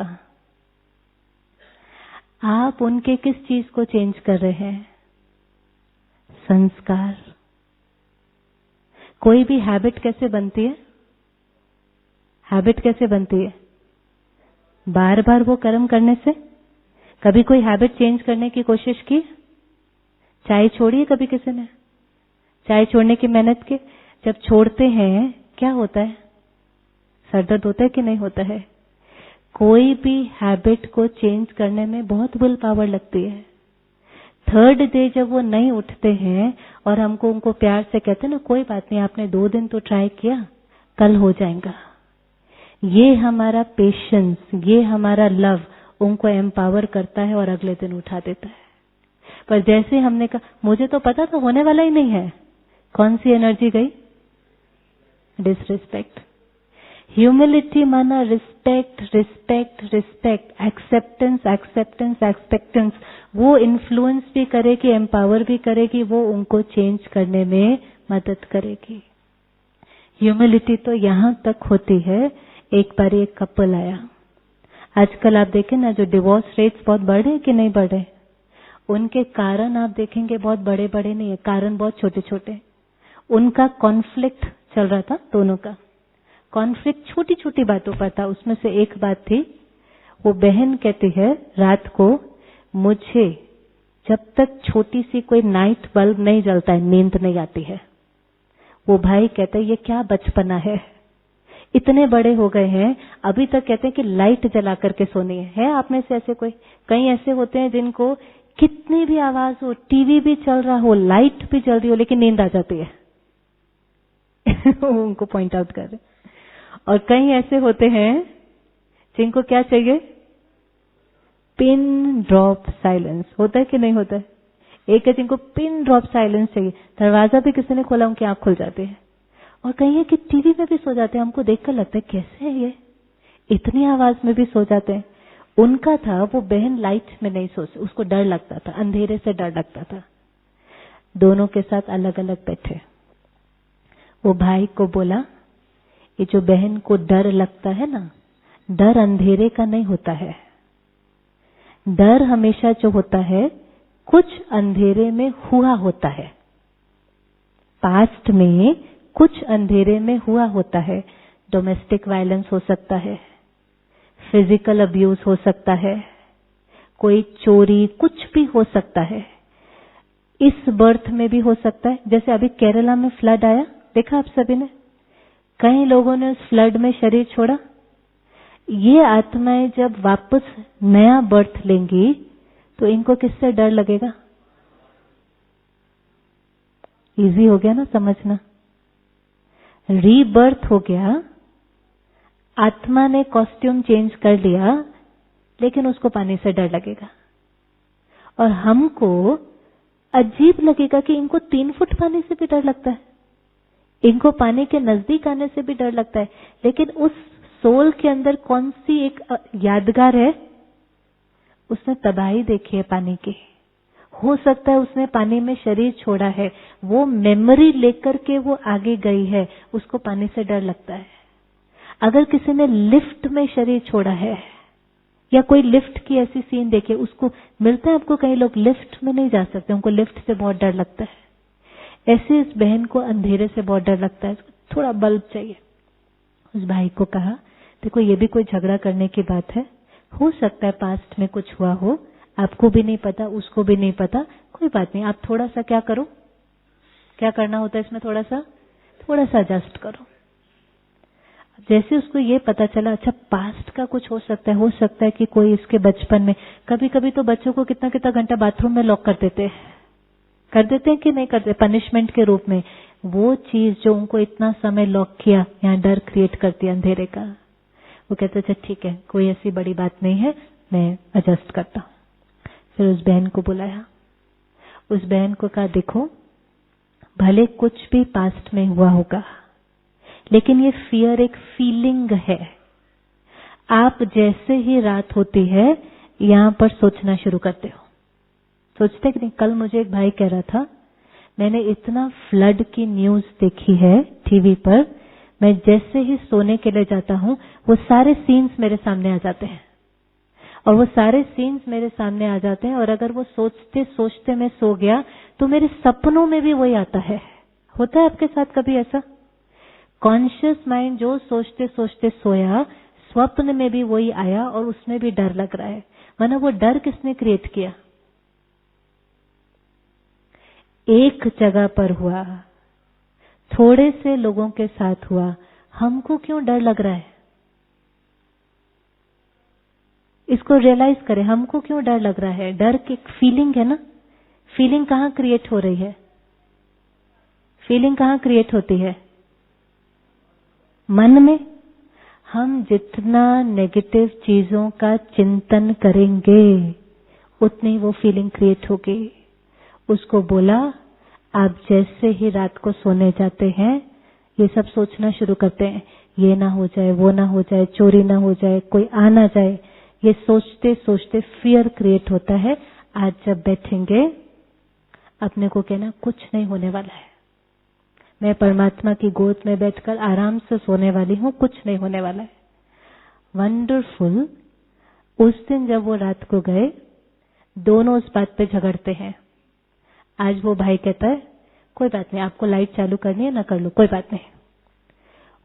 आप उनके किस चीज को चेंज कर रहे हैं? संस्कार। कोई भी हैबिट कैसे बनती है? हैबिट कैसे बनती है? बार बार वो कर्म करने से। कभी कोई हैबिट चेंज करने की कोशिश की? चाय छोड़ी है कभी किसी ने? चाय छोड़ने की मेहनत की? जब छोड़ते हैं क्या होता है? सर दर्द होता है कि नहीं होता है? कोई भी हैबिट को चेंज करने में बहुत विल पावर लगती है। थर्ड डे जब वो नहीं उठते हैं और हमको उनको प्यार से कहते हैं ना कोई बात नहीं, आपने 2 दिन तो ट्राई किया, कल हो जाएगा। ये हमारा पेशेंस, ये हमारा लव उनको एम्पावर करता है और अगले दिन उठा देता है। पर जैसे हमने कहा मुझे तो पता था होने वाला ही नहीं है, कौन सी एनर्जी गई? डिसरिस्पेक्ट। ह्यूमिलिटी माना respect, respect, respect, acceptance, acceptance, acceptance. वो इन्फ्लुएंस भी करेगी, एम्पावर भी करेगी, वो उनको चेंज करने में मदद करेगी। ह्यूमिलिटी तो यहां तक होती है। एक बार एक कपल आया, आजकल आप देखें ना जो डिवोर्स रेट्स बहुत बढ़े कि नहीं बढ़े, उनके कारण आप देखेंगे बहुत बड़े बड़े नहीं है, कारण बहुत छोटे छोटे। उनका कॉन्फ्लिक्ट चल रहा था, दोनों का कॉन्फ्लिक्ट छोटी छोटी बातों पर था। उसमें से एक बात थी, वो बहन कहती है रात को मुझे जब तक छोटी सी कोई नाइट बल्ब नहीं जलता है नींद नहीं आती है। वो भाई कहते हैं ये क्या बचपना है, इतने बड़े हो गए हैं अभी तक कहते हैं कि लाइट जला करके सोनी है आप में से ऐसे कोई? कई ऐसे होते हैं जिनको कितनी भी आवाज हो, टीवी भी चल रहा हो, लाइट भी जल रही हो, लेकिन नींद आ जाती है। उनको पॉइंट आउट कर रहे। और कई ऐसे होते हैं जिनको क्या चाहिए? Pin drop silence. होता है कि नहीं होता है? एक है जिनको पिन ड्रॉप साइलेंस चाहिए, दरवाजा भी किसी ने खोला उनकी आंख खुल जाती है। और कई है कि टीवी में भी सो जाते हैं, हमको देखकर लगता है कैसे है ये, इतनी आवाज में भी सो जाते हैं। उनका था वो बहन लाइट में नहीं सो, उसको डर लगता था, अंधेरे से डर लगता था। दोनों के साथ अलग अलग बैठे। वो भाई को बोला ये जो बहन को डर लगता है ना, डर अंधेरे का नहीं होता है। डर हमेशा जो होता है कुछ अंधेरे में हुआ होता है, पास्ट में कुछ अंधेरे में हुआ होता है। डोमेस्टिक वायलेंस हो सकता है, फिजिकल अब्यूज हो सकता है, कोई चोरी, कुछ भी हो सकता है। इस बर्थ में भी हो सकता है। जैसे अभी केरला में फ्लड आया, देखा आप सभी ने? कई लोगों ने उस फ्लड में शरीर छोड़ा। ये आत्माएं जब वापस नया बर्थ लेंगी तो इनको किससे डर लगेगा? इजी हो गया ना समझना? रीबर्थ हो गया, आत्मा ने कॉस्ट्यूम चेंज कर लिया, लेकिन उसको पानी से डर लगेगा। और हमको अजीब लगेगा कि इनको 3 फुट पानी से भी डर लगता है, इनको पानी के नजदीक आने से भी डर लगता है। लेकिन उस सोल के अंदर कौन सी एक यादगार है? उसने तबाही देखी है पानी की। हो सकता है उसने पानी में शरीर छोड़ा है, वो मेमोरी लेकर के वो आगे गई है, उसको पानी से डर लगता है। अगर किसी ने लिफ्ट में शरीर छोड़ा है या कोई लिफ्ट की ऐसी सीन देखे, उसको मिलता है आपको, कई लोग लिफ्ट में नहीं जा सकते, उनको लिफ्ट से बहुत डर लगता है। ऐसे इस बहन को अंधेरे से बहुत डर लगता है, थोड़ा बल्ब चाहिए। उस भाई को कहा देखो ये भी कोई झगड़ा करने की बात है, हो सकता है पास्ट में कुछ हुआ हो, आपको भी नहीं पता, उसको भी नहीं पता, कोई बात नहीं, आप थोड़ा सा क्या करो, क्या करना होता है इसमें, थोड़ा सा एडजस्ट करो। जैसे उसको ये पता चला अच्छा पास्ट का कुछ हो सकता है कि कोई इसके बचपन में, कभी कभी तो बच्चों को कितना कितना घंटा बाथरूम में लॉक कर देते हैं कि नहीं करते, पनिशमेंट के रूप में। वो चीज जो उनको इतना समय लॉक किया, यहाँ डर क्रिएट करती है अंधेरे का। वो कहते अच्छा ठीक है, कोई ऐसी बड़ी बात नहीं है, मैं एडजस्ट करता हूँ। फिर उस बहन को बुलाया, उस बहन को कहा देखो भले कुछ भी पास्ट में हुआ होगा, लेकिन ये फियर एक फीलिंग है। आप जैसे ही रात होती है यहां पर सोचना शुरू करते हो, सोचते कि नहीं। कल मुझे एक भाई कह रहा था मैंने इतना फ्लड की न्यूज देखी है टीवी पर, मैं जैसे ही सोने के लिए जाता हूं वो सारे सीन्स मेरे सामने आ जाते हैं, और वो सारे सीन्स मेरे सामने आ जाते हैं, और अगर वो सोचते सोचते मैं सो गया तो मेरे सपनों में भी वही आता है। होता है आपके साथ कभी ऐसा? कॉन्शियस माइंड जो सोचते सोचते सोया, स्वप्न में भी वही आया और उसमें भी डर लग रहा है। माना वो डर किसने क्रिएट किया? एक जगह पर हुआ, थोड़े से लोगों के साथ हुआ, हमको क्यों डर लग रहा है? इसको रियलाइज करें, हमको क्यों डर लग रहा है? डर की फीलिंग है ना। फीलिंग कहां क्रिएट हो रही है? फीलिंग कहां क्रिएट होती है? मन में। हम जितना नेगेटिव चीजों का चिंतन करेंगे उतनी वो फीलिंग क्रिएट होगी। उसको बोला आप जैसे ही रात को सोने जाते हैं ये सब सोचना शुरू करते हैं ये ना हो जाए, वो ना हो जाए, चोरी ना हो जाए, कोई आ ना जाए, ये सोचते सोचते फियर क्रिएट होता है। आज जब बैठेंगे अपने को कहना कुछ नहीं होने वाला है, मैं परमात्मा की गोद में बैठकर आराम से सोने वाली हूँ, कुछ नहीं होने वाला है। वंडरफुल। उस दिन जब वो रात को गए, दोनों उस बात पे झगड़ते हैं। आज वो भाई कहता है कोई बात नहीं, आपको लाइट चालू करनी है ना कर लो, कोई बात नहीं।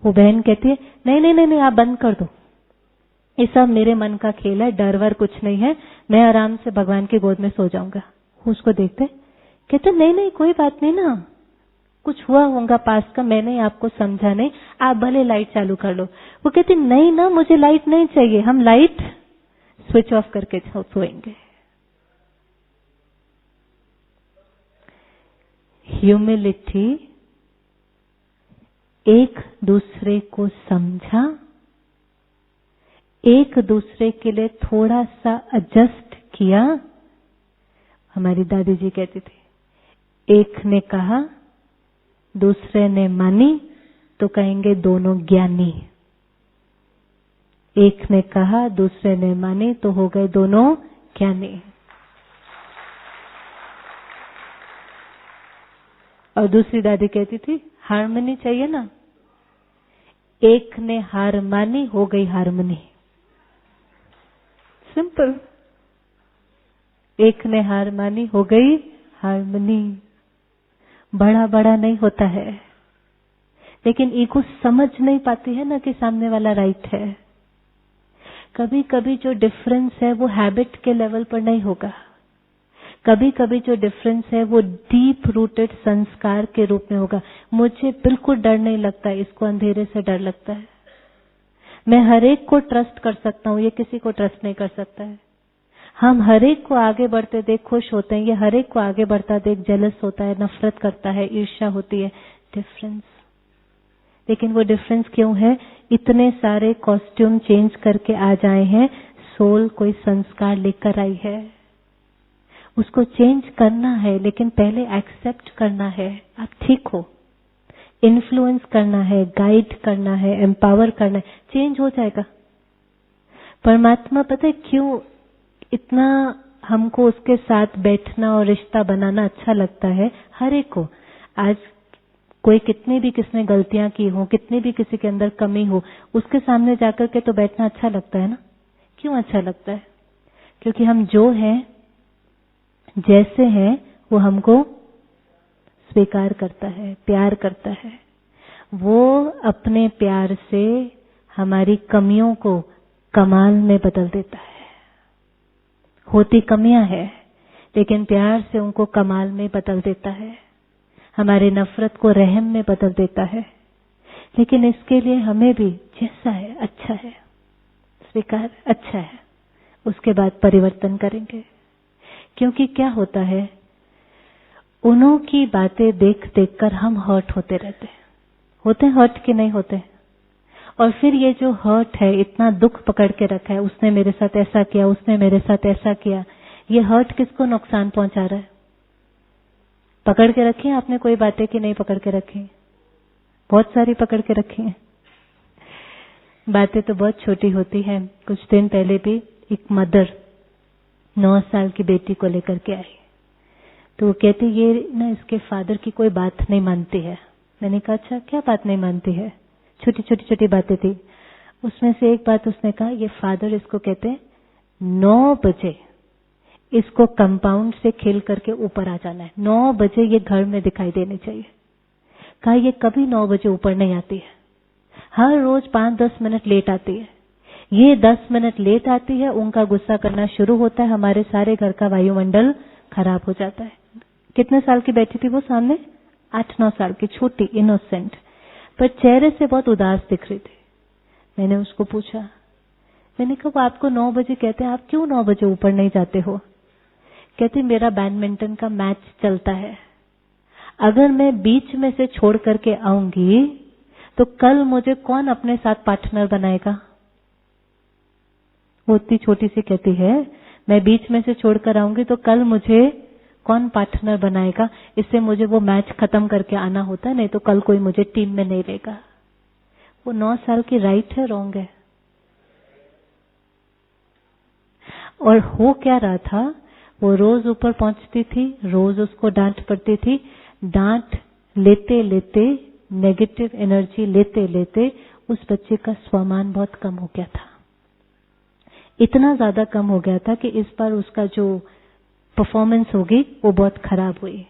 वो बहन कहती है नहीं नहीं नहीं नहीं, आप बंद कर दो, ये सब मेरे मन का खेल है, डर वर कुछ नहीं है, मैं आराम से भगवान की गोद में सो जाऊंगा। उसको देखते कहते नहीं नहीं कोई बात नहीं ना, कुछ हुआ होगा पास का, मैंने आपको समझा नहीं, आप भले लाइट चालू कर लो। वो कहती नहीं ना, मुझे लाइट नहीं चाहिए, हम लाइट स्विच ऑफ करके सोएंगे। ह्यूमिलिटी, एक दूसरे को समझा, एक दूसरे के लिए थोड़ा सा एडजस्ट किया। हमारी दादी जी कहती थी एक ने कहा दूसरे ने मानी तो कहेंगे दोनों ज्ञानी, एक ने कहा दूसरे ने मानी तो हो गए दोनों ज्ञानी। और दूसरी दादी कहती थी हार्मनी चाहिए ना, एक ने हार मानी हो गई हार्मनी। सिंपल, एक ने हार मानी हो गई हार्मनी। बड़ा बड़ा नहीं होता है, लेकिन ईगो समझ नहीं पाती है ना कि सामने वाला राइट है। कभी कभी जो डिफरेंस है वो हैबिट के लेवल पर नहीं होगा, कभी कभी जो डिफरेंस है वो डीप रूटेड संस्कार के रूप में होगा। मुझे बिल्कुल डर नहीं लगता, इसको अंधेरे से डर लगता है। मैं हर एक को ट्रस्ट कर सकता हूँ, ये किसी को ट्रस्ट नहीं कर सकता है। हम हर एक को आगे बढ़ते देख खुश होते हैं, ये हर एक को आगे बढ़ता देख जेलस होता है, नफरत करता है, ईर्ष्या होती है। डिफरेंस, लेकिन वो डिफरेंस क्यों है? इतने सारे कॉस्ट्यूम चेंज करके आ जाए हैं, सोल कोई संस्कार लेकर आई है, उसको चेंज करना है, लेकिन पहले एक्सेप्ट करना है। आप ठीक हो, इन्फ्लुएंस करना है, गाइड करना है, एम्पावर करना है, चेंज हो जाएगा। परमात्मा पता है क्यों इतना हमको उसके साथ बैठना और रिश्ता बनाना अच्छा लगता है? हर एक को। आज कोई कितनी भी किसने गलतियां की हो, कितनी भी किसी के अंदर कमी हो, उसके सामने जाकर के तो बैठना अच्छा लगता है ना। क्यों अच्छा लगता है? क्योंकि हम जो हैं, जैसे हैं, वो हमको स्वीकार करता है, प्यार करता है। वो अपने प्यार से हमारी कमियों को कमाल में बदल देता है। होती कमियां हैं, लेकिन प्यार से उनको कमाल में बदल देता है। हमारे नफरत को रहम में बदल देता है। लेकिन इसके लिए हमें भी जैसा है अच्छा है, स्वीकार अच्छा है, उसके बाद परिवर्तन करेंगे। क्योंकि क्या होता है, उन्हों की बातें देख देख कर हम हर्ट होते रहते हैं। होते हर्ट कि नहीं होते? और फिर ये जो हर्ट है, इतना दुख पकड़ के रखा है, उसने मेरे साथ ऐसा किया, उसने मेरे साथ ऐसा किया, ये हर्ट किसको नुकसान पहुंचा रहा है? पकड़ के रखी है आपने कोई बातें कि नहीं पकड़ के रखी? बहुत सारी पकड़ के रखी हैं। बातें तो बहुत छोटी होती हैं। कुछ दिन पहले भी एक मदर 9 साल की बेटी को लेकर के आई, तो वो कहती ये ना इसके फादर की कोई बात नहीं मानती है। मैंने कहा अच्छा क्या बात नहीं मानती है? छोटी छोटी छोटी बातें थी, उसमें से एक बात उसने कहा ये फादर इसको कहते हैं 9 बजे इसको कंपाउंड से खेल करके ऊपर आ जाना है, 9 बजे ये घर में दिखाई देनी चाहिए। कहा ये कभी 9 बजे ऊपर नहीं आती है, हर रोज 5-10 मिनट लेट आती है। ये 10 मिनट लेट आती है, उनका गुस्सा करना शुरू होता है, हमारे सारे घर का वायुमंडल खराब हो जाता है। कितने साल की बैठी थी वो सामने? 8-9 साल की, छोटी इनोसेंट, पर चेहरे से बहुत उदास दिख रही थी। मैंने उसको पूछा, मैंने कहा वो आपको 9 बजे कहते हैं, आप क्यों 9 बजे ऊपर नहीं जाते हो? कहती मेरा बैडमिंटन का मैच चलता है, अगर मैं बीच में से छोड़ करके आऊंगी तो कल मुझे कौन अपने साथ पार्टनर बनाएगा? वो इतनी छोटी सी कहती है मैं बीच में से छोड़कर आऊंगी तो कल मुझे कौन पार्टनर बनाएगा? इससे मुझे वो मैच खत्म करके आना होता है, नहीं तो कल कोई मुझे टीम में नहीं लेगा। वो 9 साल की राइट है, रॉन्ग है? और हो क्या रहा था, वो रोज ऊपर पहुंचती थी, रोज उसको डांट पड़ती थी, डांट लेते लेते, नेगेटिव एनर्जी लेते लेते उस बच्चे का स्वमान बहुत कम हो गया था। इतना ज्यादा कम हो गया था कि इस बार उसका जो परफॉर्मेंस होगी वो बहुत खराब हुई।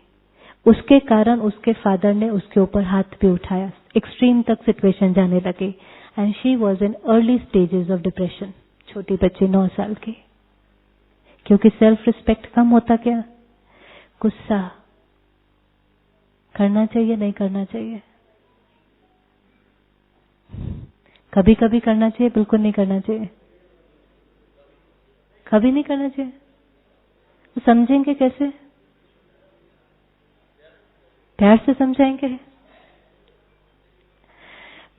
उसके कारण उसके फादर ने उसके ऊपर हाथ भी उठाया, एक्सट्रीम तक सिचुएशन जाने लगी, and she was in early stages of depression. छोटी बच्ची 9 साल की, क्योंकि सेल्फ रिस्पेक्ट कम होता क्या, गुस्सा करना चाहिए नहीं करना चाहिए, कभी कभी करना चाहिए, बिल्कुल नहीं करना चाहिए, कभी नहीं करना चाहिए। तो समझेंगे कैसे? प्यार से समझाएंगे।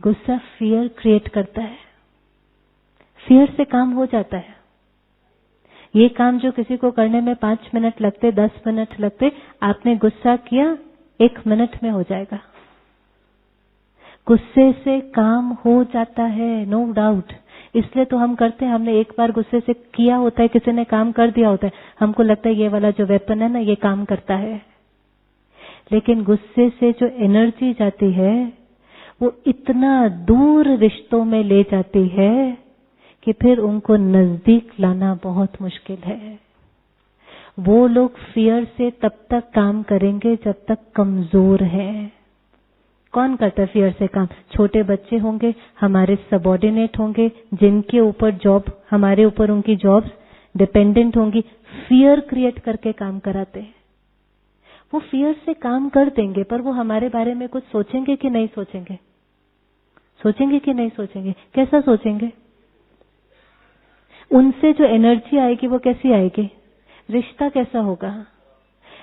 गुस्सा फियर क्रिएट करता है, फियर से काम हो जाता है। ये काम जो किसी को करने में 5 मिनट लगते, 10 मिनट लगते, आपने गुस्सा किया 1 मिनट में हो जाएगा। गुस्से से काम हो जाता है, नो डाउट। इसलिए तो हम करते हैं, हमने एक बार गुस्से से किया होता है, किसी ने काम कर दिया होता है, हमको लगता है ये वाला जो वेपन है ना, ये काम करता है। लेकिन गुस्से से जो एनर्जी जाती है वो इतना दूर रिश्तों में ले जाती है कि फिर उनको नजदीक लाना बहुत मुश्किल है। वो लोग फियर से तब तक काम करेंगे जब तक कमजोर है। कौन करता है फियर से काम? छोटे बच्चे होंगे, हमारे सबऑर्डिनेट होंगे, जिनके ऊपर जॉब, हमारे ऊपर उनकी जॉब्स डिपेंडेंट होंगी, फियर क्रिएट करके काम कराते हैं। वो फियर से काम कर देंगे, पर वो हमारे बारे में कुछ सोचेंगे कि नहीं सोचेंगे? सोचेंगे कि नहीं सोचेंगे? कैसा सोचेंगे? उनसे जो एनर्जी आएगी वो कैसी आएगी? रिश्ता कैसा होगा?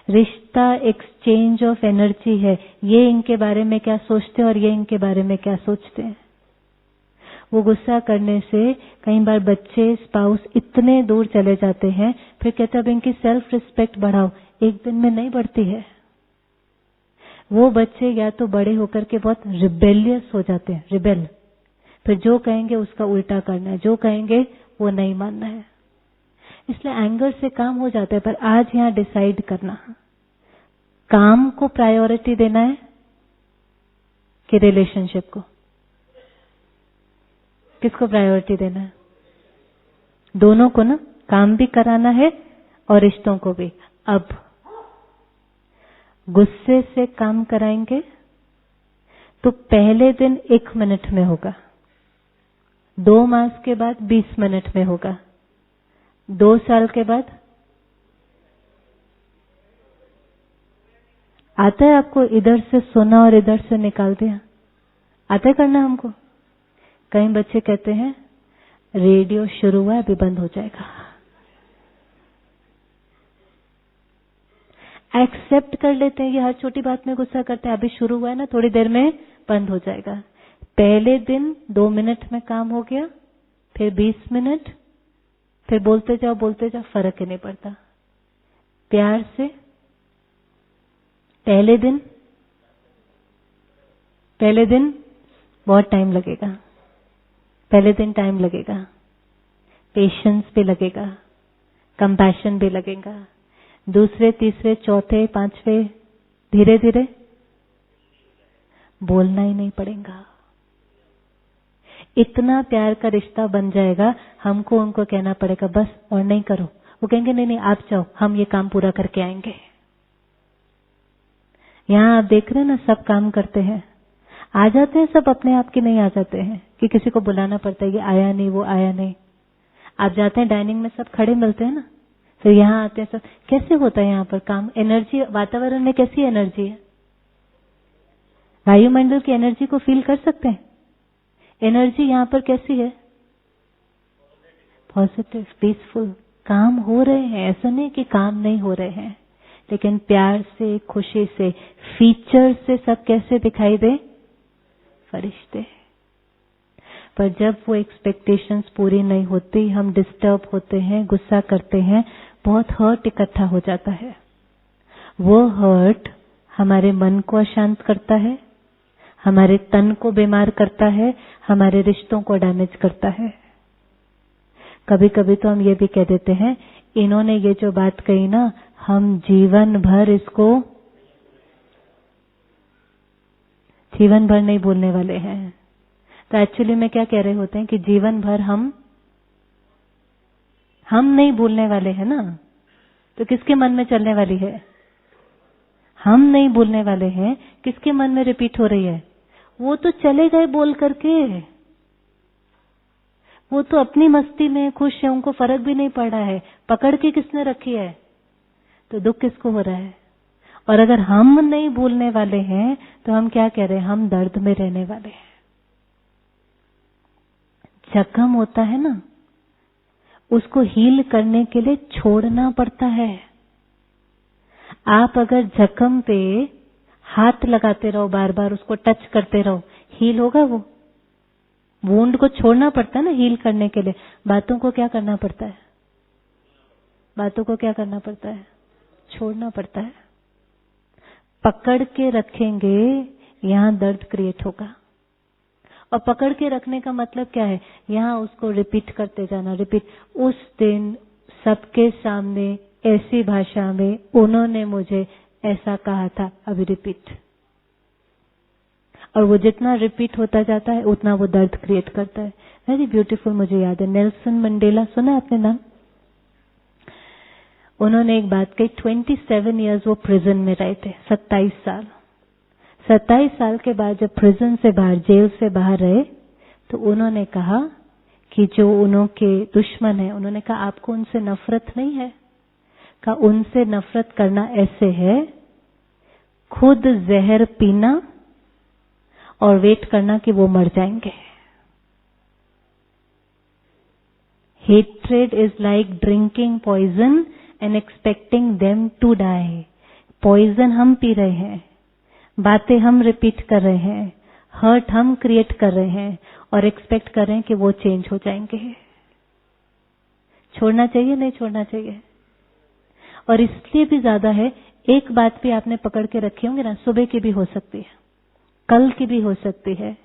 रिश्ता एक्सचेंज ऑफ एनर्जी है। ये इनके बारे में क्या सोचते हैं और ये इनके बारे में क्या सोचते हैं। वो गुस्सा करने से कई बार बच्चे, स्पाउस इतने दूर चले जाते हैं, फिर कहते अब इनकी सेल्फ रिस्पेक्ट बढ़ाओ। एक दिन में नहीं बढ़ती है। वो बच्चे या तो बड़े होकर के बहुत रिबेलियस हो जाते हैं, रिबेल, फिर जो कहेंगे उसका उल्टा करना है, जो कहेंगे वो नहीं मानना है। इसलिए एंगर से काम हो जाता है। पर आज यहाँ डिसाइड करना, काम को प्रायोरिटी देना है कि रिलेशनशिप को? किसको प्रायोरिटी देना है? दोनों को ना, काम भी कराना है और रिश्तों को भी। अब गुस्से से काम कराएंगे तो पहले दिन 1 मिनट में होगा, 2 मास के बाद 20 मिनट में होगा, 2 साल के बाद आता है आपको इधर से सुना और इधर से निकाल दिया? आता है करना हमको? कई बच्चे कहते हैं रेडियो शुरू हुआ अभी बंद हो जाएगा। एक्सेप्ट कर लेते हैं, ये हर छोटी बात में गुस्सा करते हैं, अभी शुरू हुआ है ना, थोड़ी देर में बंद हो जाएगा। पहले दिन 2 मिनट में काम हो गया, फिर 20 मिनट, फिर बोलते जाओ, फर्क ही नहीं पड़ता। प्यार से पहले दिन बहुत टाइम लगेगा, पहले दिन टाइम लगेगा, पेशेंस भी लगेगा, कंपैशन भी लगेगा। दूसरे, तीसरे, चौथे, 5वें धीरे धीरे बोलना ही नहीं पड़ेगा। इतना प्यार का रिश्ता बन जाएगा, हमको उनको कहना पड़ेगा बस और नहीं करो। वो कहेंगे नहीं आप जाओ, हम ये काम पूरा करके आएंगे। यहाँ आप देख रहे हैं ना, सब काम करते हैं, आ जाते हैं सब, अपने आप के नहीं आ जाते हैं कि किसी को बुलाना पड़ता है, ये आया नहीं, वो आया नहीं। आप जाते हैं डाइनिंग में, सब खड़े मिलते हैं ना, फिर यहाँ आते हैं सब। कैसे होता है यहाँ पर काम? एनर्जी, वातावरण में कैसी एनर्जी है? वायुमंडल की एनर्जी को फील कर सकते हैं? एनर्जी यहाँ पर कैसी है? Positive, peaceful. काम हो रहे हैं, ऐसा नहीं कि काम नहीं हो रहे हैं, लेकिन प्यार से, खुशी से, फीचर से सब कैसे दिखाई दे? फरिश्ते। पर जब वो एक्सपेक्टेशंस पूरी नहीं होती, हम डिस्टर्ब होते हैं, गुस्सा करते हैं, बहुत हर्ट इकट्ठा हो जाता है। वो हर्ट हमारे मन को अशांत करता है, हमारे तन को बीमार करता है, हमारे रिश्तों को डैमेज करता है। कभी कभी तो हम ये भी कह देते हैं, इन्होंने ये जो बात कही ना, हम जीवन भर नहीं बोलने वाले हैं। तो एक्चुअली में क्या कह रहे होते हैं कि जीवन भर हम नहीं भूलने वाले हैं ना। तो किसके मन में चलने वाली है? हम नहीं भूलने वाले हैं, किसके मन में रिपीट हो रही है? वो तो चले गए बोल करके, वो तो अपनी मस्ती में खुश है, उनको फर्क भी नहीं पड़ा है। पकड़ के किसने रखी है? तो दुख किसको हो रहा है? और अगर हम नहीं भूलने वाले हैं तो हम क्या कह रहे हैं? हम दर्द में रहने वाले हैं। जख्म होता है ना, उसको हील करने के लिए छोड़ना पड़ता है। आप अगर जख्म पे हाथ लगाते रहो, बार बार उसको टच करते रहो, हील होगा? वो वुंड को छोड़ना पड़ता है ना हील करने के लिए। बातों को क्या करना पड़ता है? बातों को क्या करना पड़ता है? छोड़ना पड़ता है। पकड़ के रखेंगे, यहां दर्द क्रिएट होगा। और पकड़ के रखने का मतलब क्या है? यहां उसको रिपीट करते जाना, रिपीट। उस दिन सबके सामने ऐसी भाषा में उन्होंने मुझे ऐसा कहा था, अभी रिपीट। और वो जितना रिपीट होता जाता है उतना वो दर्द क्रिएट करता है। Very beautiful. मुझे याद है नेल्सन मंडेला, सुना है आपने नाम? उन्होंने एक बात कही, 27 इयर्स वो प्रिजन में रहे थे, 27 साल। 27 साल के बाद जब प्रिजन से बाहर, जेल से बाहर रहे, तो उन्होंने कहा कि जो उनके दुश्मन है, उन्होंने कहा आपको उनसे नफरत नहीं है? कहा उनसे नफरत करना ऐसे है, खुद जहर पीना और वेट करना कि वो मर जाएंगे। Hatred is like drinking poison and expecting them to die. Poison हम पी रहे हैं, बातें हम रिपीट कर रहे हैं, हर्ट हम क्रिएट कर रहे हैं और एक्सपेक्ट कर रहे हैं कि वो चेंज हो जाएंगे। छोड़ना चाहिए, नहीं छोड़ना चाहिए? और इसलिए भी ज्यादा है, एक बात भी आपने पकड़ के रखी होंगे ना, सुबह की भी हो सकती है, कल की भी हो सकती है।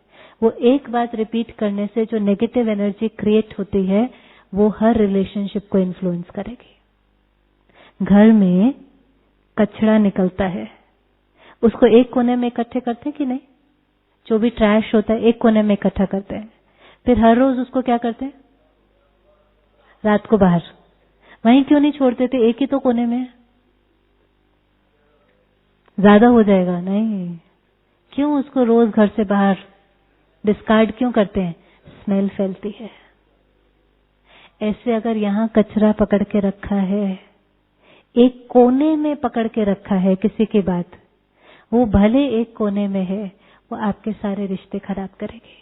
वो एक बात रिपीट करने से जो नेगेटिव एनर्जी क्रिएट होती है, वो हर रिलेशनशिप को इन्फ्लुएंस करेगी। घर में कचरा निकलता है, उसको एक कोने में इकट्ठे करते हैं कि नहीं? जो भी ट्रैश होता है एक कोने में इकट्ठा करते हैं, फिर हर रोज उसको क्या करते हैं? रात को बाहर। वहीं क्यों नहीं छोड़ देते? एक ही तो कोने में, ज्यादा हो जाएगा। नहीं, क्यों उसको रोज घर से बाहर डिस्कार्ड क्यों करते हैं? स्मेल फैलती है। ऐसे अगर यहां कचरा पकड़ के रखा है, एक कोने में पकड़ के रखा है किसी की बात, वो भले एक कोने में है, वो आपके सारे रिश्ते खराब करेगी।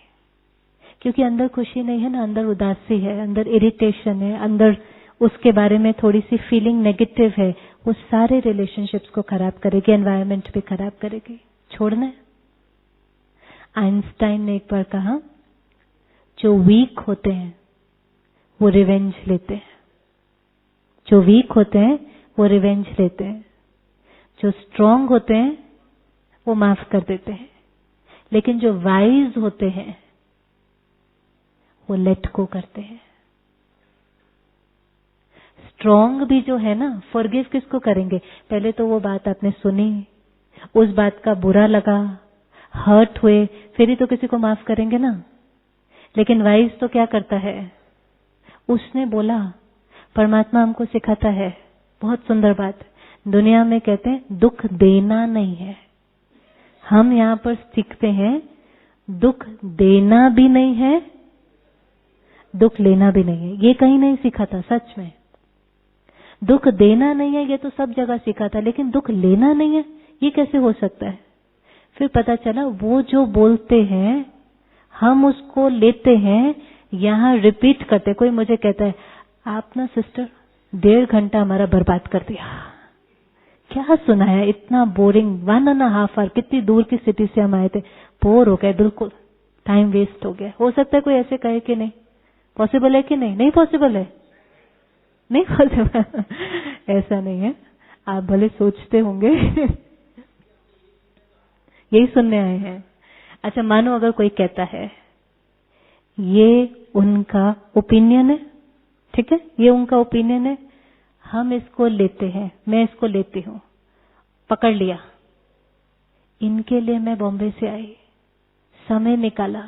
क्योंकि अंदर खुशी नहीं है ना, अंदर उदासी है, अंदर इरिटेशन है, अंदर उसके बारे में थोड़ी सी फीलिंग नेगेटिव है, वो सारे रिलेशनशिप्स को खराब करेगी, एनवायरनमेंट भी खराब करेगी। छोड़ना है। आइंस्टाइन ने एक बार कहा, जो वीक होते हैं वो रिवेंज लेते हैं। जो वीक होते हैं वो रिवेंज लेते हैं, जो स्ट्रांग होते हैं वो माफ कर देते हैं, लेकिन जो वाइज होते हैं वो लेट गो करते हैं। स्ट्रांग भी जो है ना, फॉरगिव किसको करेंगे? पहले तो वो बात आपने सुनी, उस बात का बुरा लगा, हर्ट हुए, फिर ही तो किसी को माफ करेंगे ना। लेकिन वाइज तो क्या करता है? उसने बोला, परमात्मा हमको सिखाता है, बहुत सुंदर बात, दुनिया में कहते हैं दुख देना नहीं है। हम यहां पर सीखते हैं दुख देना भी नहीं है, दुख लेना भी नहीं है। ये कहीं नहीं सीखा था सच में। दुख देना नहीं है ये तो सब जगह सीखा था, लेकिन दुख लेना नहीं है ये कैसे हो सकता है? फिर पता चला वो जो बोलते हैं हम उसको लेते हैं, यहां रिपीट करते। कोई मुझे कहता है आप ना सिस्टर 1.5 घंटा हमारा बर्बाद कर दिया, क्या सुनाया, इतना बोरिंग, 1.5 आवर, कितनी दूर की सिटी से हम आए थे, बोर हो गए, बिल्कुल टाइम वेस्ट हो गया। हो सकता है कोई ऐसे कहे कि नहीं, पॉसिबल है कि नहीं? नहीं पॉसिबल है, नहीं पॉसिबल ऐसा नहीं है। आप भले सोचते होंगे यही सुनने आए हैं। अच्छा, मानो अगर कोई कहता है ये उनका ओपिनियन है, ठीक है, ये उनका ओपिनियन है, हम इसको लेते हैं, मैं इसको लेती हूं, पकड़ लिया। इनके लिए मैं बॉम्बे से आई, समय निकाला,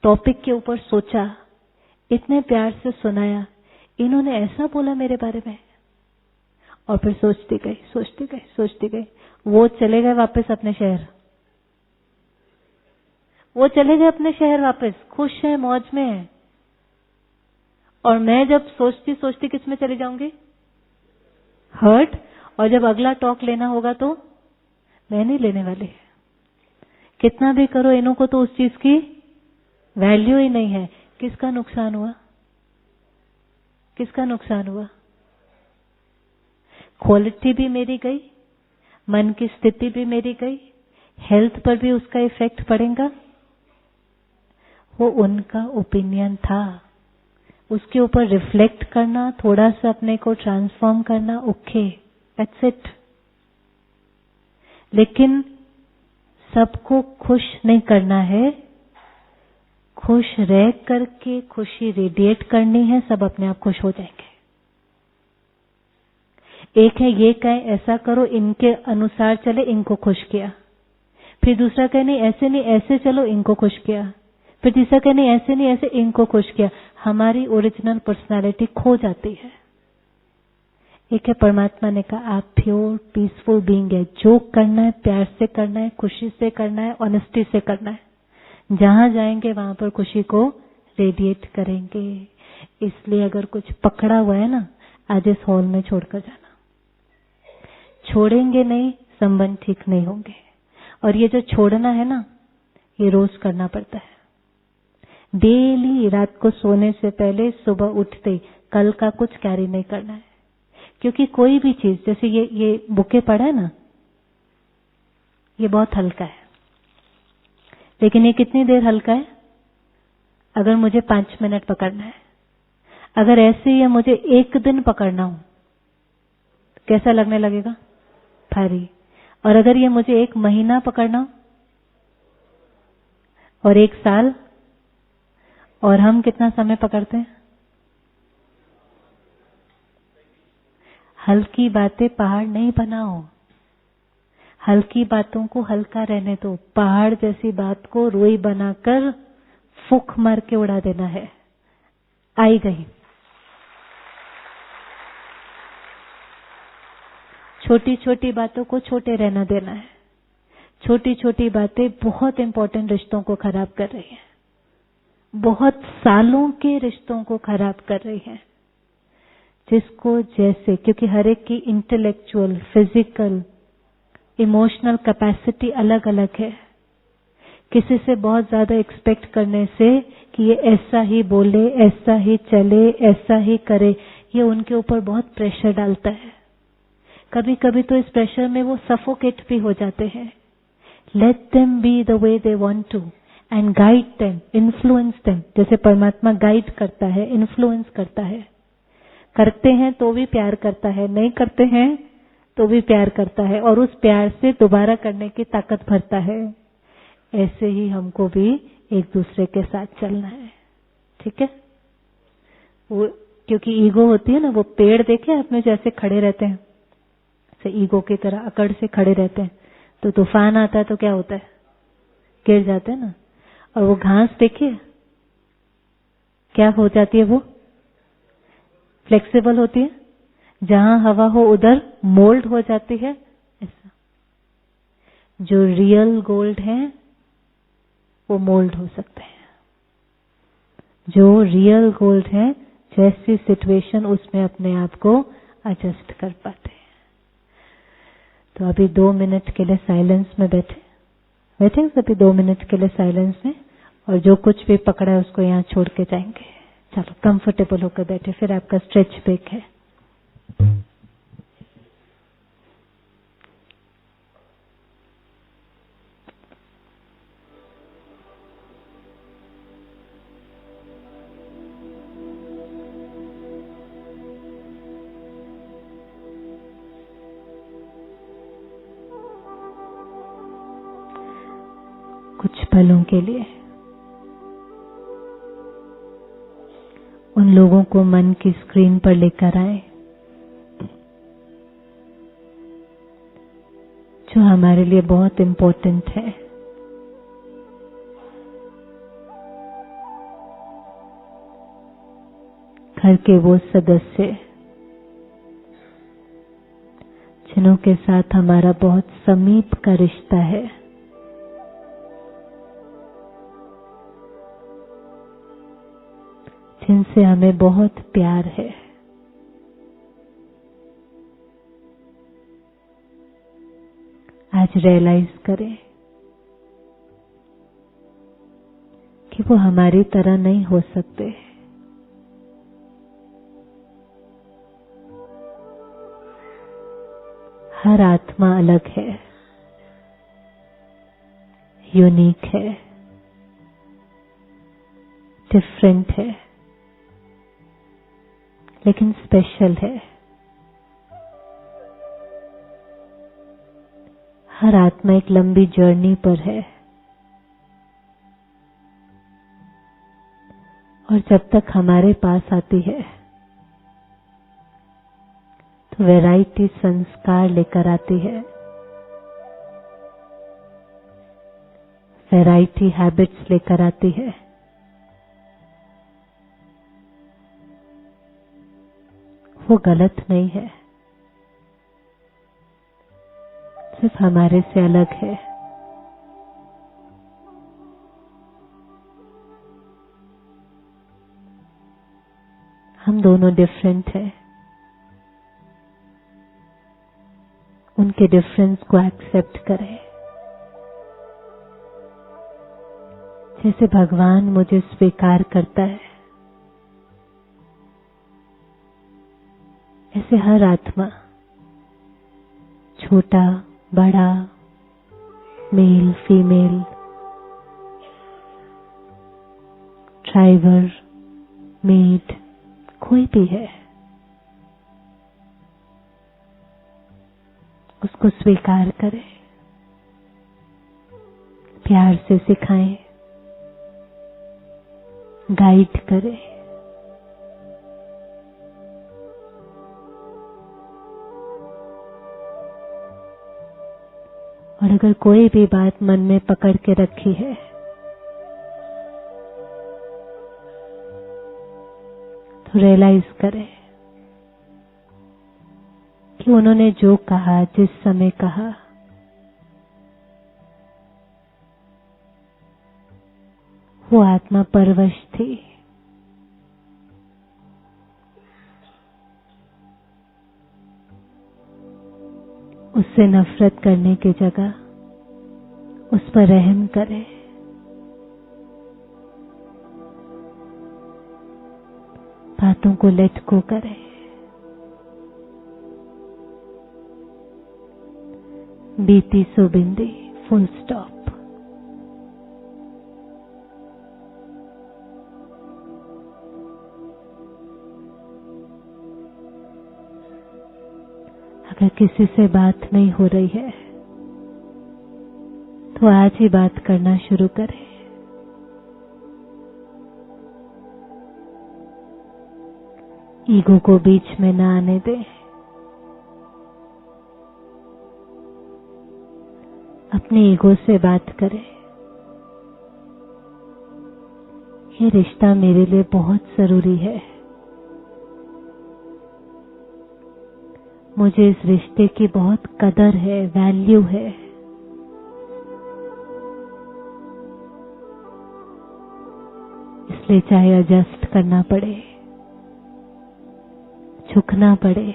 टॉपिक के ऊपर सोचा, इतने प्यार से सुनाया, इन्होंने ऐसा बोला मेरे बारे में, और फिर सोचती गई सोचती गई सोचती गई। वो चले गए वापस अपने शहर, वो चले गए अपने शहर वापस, खुश है, मौज में है। और मैं जब सोचती सोचती किस में चली जाऊंगी? हर्ट। और जब अगला टॉक लेना होगा तो मैं नहीं लेने वाली। कितना भी करो, इन्हों को तो उस चीज की वैल्यू ही नहीं है। किसका नुकसान हुआ? किसका नुकसान हुआ? क्वालिटी भी मेरी गई, मन की स्थिति भी मेरी गई, हेल्थ पर भी उसका इफेक्ट पड़ेगा। वो उनका ओपिनियन था, उसके ऊपर रिफ्लेक्ट करना, थोड़ा सा अपने को ट्रांसफॉर्म करना, ओके, दैट्स इट। लेकिन सबको खुश नहीं करना है, खुश रह करके खुशी रेडिएट करनी है, सब अपने आप खुश हो जाएंगे। एक है ये कहे ऐसा करो, इनके अनुसार चले, इनको खुश किया। फिर दूसरा कहे नहीं ऐसे नहीं, ऐसे चलो, इनको खुश किया। फिर तीसरा कहे नहीं ऐसे नहीं, ऐसे, इनको खुश किया। हमारी ओरिजिनल पर्सनालिटी खो जाती है। एक है परमात्मा ने कहा आप प्योर पीसफुल बीइंग है, जो करना है प्यार से करना है, खुशी से करना है, ऑनेस्टी से करना है। जहां जाएंगे वहां पर खुशी को रेडिएट करेंगे। इसलिए अगर कुछ पकड़ा हुआ है ना, आज इस हॉल में छोड़कर जाना। छोड़ेंगे नहीं, संबंध ठीक नहीं होंगे। और ये जो छोड़ना है ना, ये रोज करना पड़ता है। डेली रात को सोने से पहले, सुबह उठते ही कल का कुछ कैरी नहीं करना है। क्योंकि कोई भी चीज, जैसे ये बुके पड़ा है ना, ये बहुत हल्का है। लेकिन ये कितनी देर हल्का है? अगर मुझे 5 मिनट पकड़ना है, अगर ऐसे ही मुझे 1 दिन पकड़ना हो, कैसा लगने लगेगा? भारी। और अगर ये मुझे 1 महीना पकड़ना हो और 1 साल, और हम कितना समय पकड़ते हैं? हल्की बातें पहाड़ नहीं बनाओ, हल्की बातों को हल्का रहने दो। पहाड़ जैसी बात को रोई बनाकर फूंक मार के उड़ा देना है। आई गई। छोटी छोटी बातों को छोटे रहना देना है। छोटी छोटी बातें बहुत इंपॉर्टेंट रिश्तों को खराब कर रही है, बहुत सालों के रिश्तों को खराब कर रही है। जिसको जैसे, क्योंकि हर एक की इंटेलेक्चुअल, फिजिकल, इमोशनल कैपेसिटी अलग अलग है। किसी से बहुत ज्यादा एक्सपेक्ट करने से कि ये ऐसा ही बोले, ऐसा ही चले, ऐसा ही करे, ये उनके ऊपर बहुत प्रेशर डालता है। कभी कभी तो इस प्रेशर में वो सफोकेट भी हो जाते हैं। Let them be the way they want to and guide them, influence them. जैसे परमात्मा गाइड करता है, इन्फ्लुएंस करता है। करते हैं तो भी प्यार करता है, नहीं करते हैं तो भी प्यार करता है, और उस प्यार से दोबारा करने की ताकत भरता है। ऐसे ही हमको भी एक दूसरे के साथ चलना है, ठीक है? वो क्योंकि ईगो होती है ना, वो पेड़ देखे आपने जैसे खड़े रहते हैं, से ईगो की तरह अकड़ से खड़े रहते हैं, तो तूफान आता है तो क्या होता है? गिर जाते हैं ना। और वो घास देखिए क्या हो जाती है, वो फ्लेक्सिबल होती है, जहां हवा हो उधर मोल्ड हो जाती है। ऐसा जो रियल गोल्ड है वो मोल्ड हो सकते हैं। जो रियल गोल्ड है, जैसी सिचुएशन उसमें अपने आप को एडजस्ट कर पाते हैं। तो अभी 2 मिनट के लिए साइलेंस में बैठे अभी 2 मिनट के लिए साइलेंस में, और जो कुछ भी पकड़ा है उसको यहाँ छोड़ के जाएंगे। चलो कंफर्टेबल होकर बैठे, फिर आपका स्ट्रेच ब्रेक है। कुछ पलों के लिए उन लोगों को मन की स्क्रीन पर लेकर आए जो हमारे लिए बहुत इम्पोर्टेंट है। घर के वो सदस्य जिन्हों के साथ हमारा बहुत समीप का रिश्ता है, जिनसे हमें बहुत प्यार है। आज रियलाइज करें कि वो हमारी तरह नहीं हो सकते। हर आत्मा अलग है, यूनिक है, डिफरेंट है, लेकिन स्पेशल है। हर आत्मा एक लंबी जर्नी पर है और जब तक हमारे पास आती है तो वैरायटी संस्कार लेकर आती है, वैरायटी हैबिट्स लेकर आती है। वो गलत नहीं है, सिर्फ हमारे से अलग है। हम दोनों डिफरेंट हैं। उनके डिफरेंस को एक्सेप्ट करें। जैसे भगवान मुझे स्वीकार करता है, ऐसे हर आत्मा, छोटा बड़ा, मेल फीमेल, ड्राइवर मेड, कोई भी है, उसको स्वीकार करें, प्यार से सिखाएं, गाइड करें। और अगर कोई भी बात मन में पकड़ के रखी है तो रियलाइज करें कि उन्होंने जो कहा, जिस समय कहा, वो आत्मा परवश थी। उससे नफरत करने की जगह उस पर रहम करें। बातों को लेट गो करें। बीती सो बिंदी, फुल स्टॉप। अगर किसी से बात नहीं हो रही है तो आज ही बात करना शुरू करें। ईगो को बीच में ना आने दें। अपने ईगो से बात करें। ये रिश्ता मेरे लिए बहुत जरूरी है। मुझे इस रिश्ते की बहुत कदर है, वैल्यू है। इसलिए चाहे एडजस्ट करना पड़े, झुकना पड़े,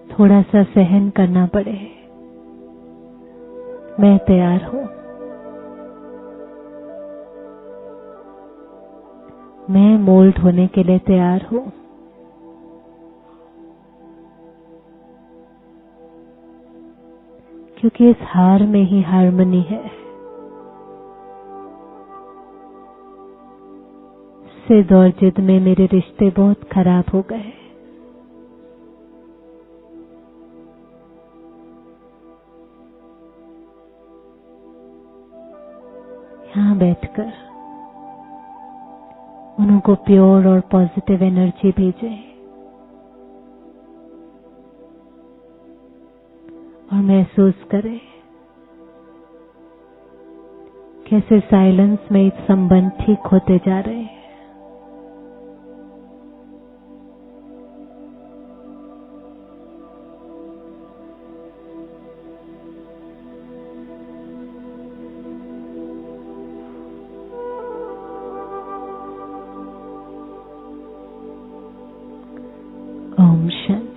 थोड़ा सा सहन करना पड़े, मैं तैयार हूं। मैं मोल्ड होने के लिए तैयार हूं। क्योंकि इस हार में ही हार्मनी है। जिद और जिद में मेरे रिश्ते बहुत खराब हो गए। यहाँ बैठकर उनको प्योर और पॉजिटिव एनर्जी भेजें और महसूस करें कैसे साइलेंस में संबंध ठीक होते जा रहे हैं। ओम शांति।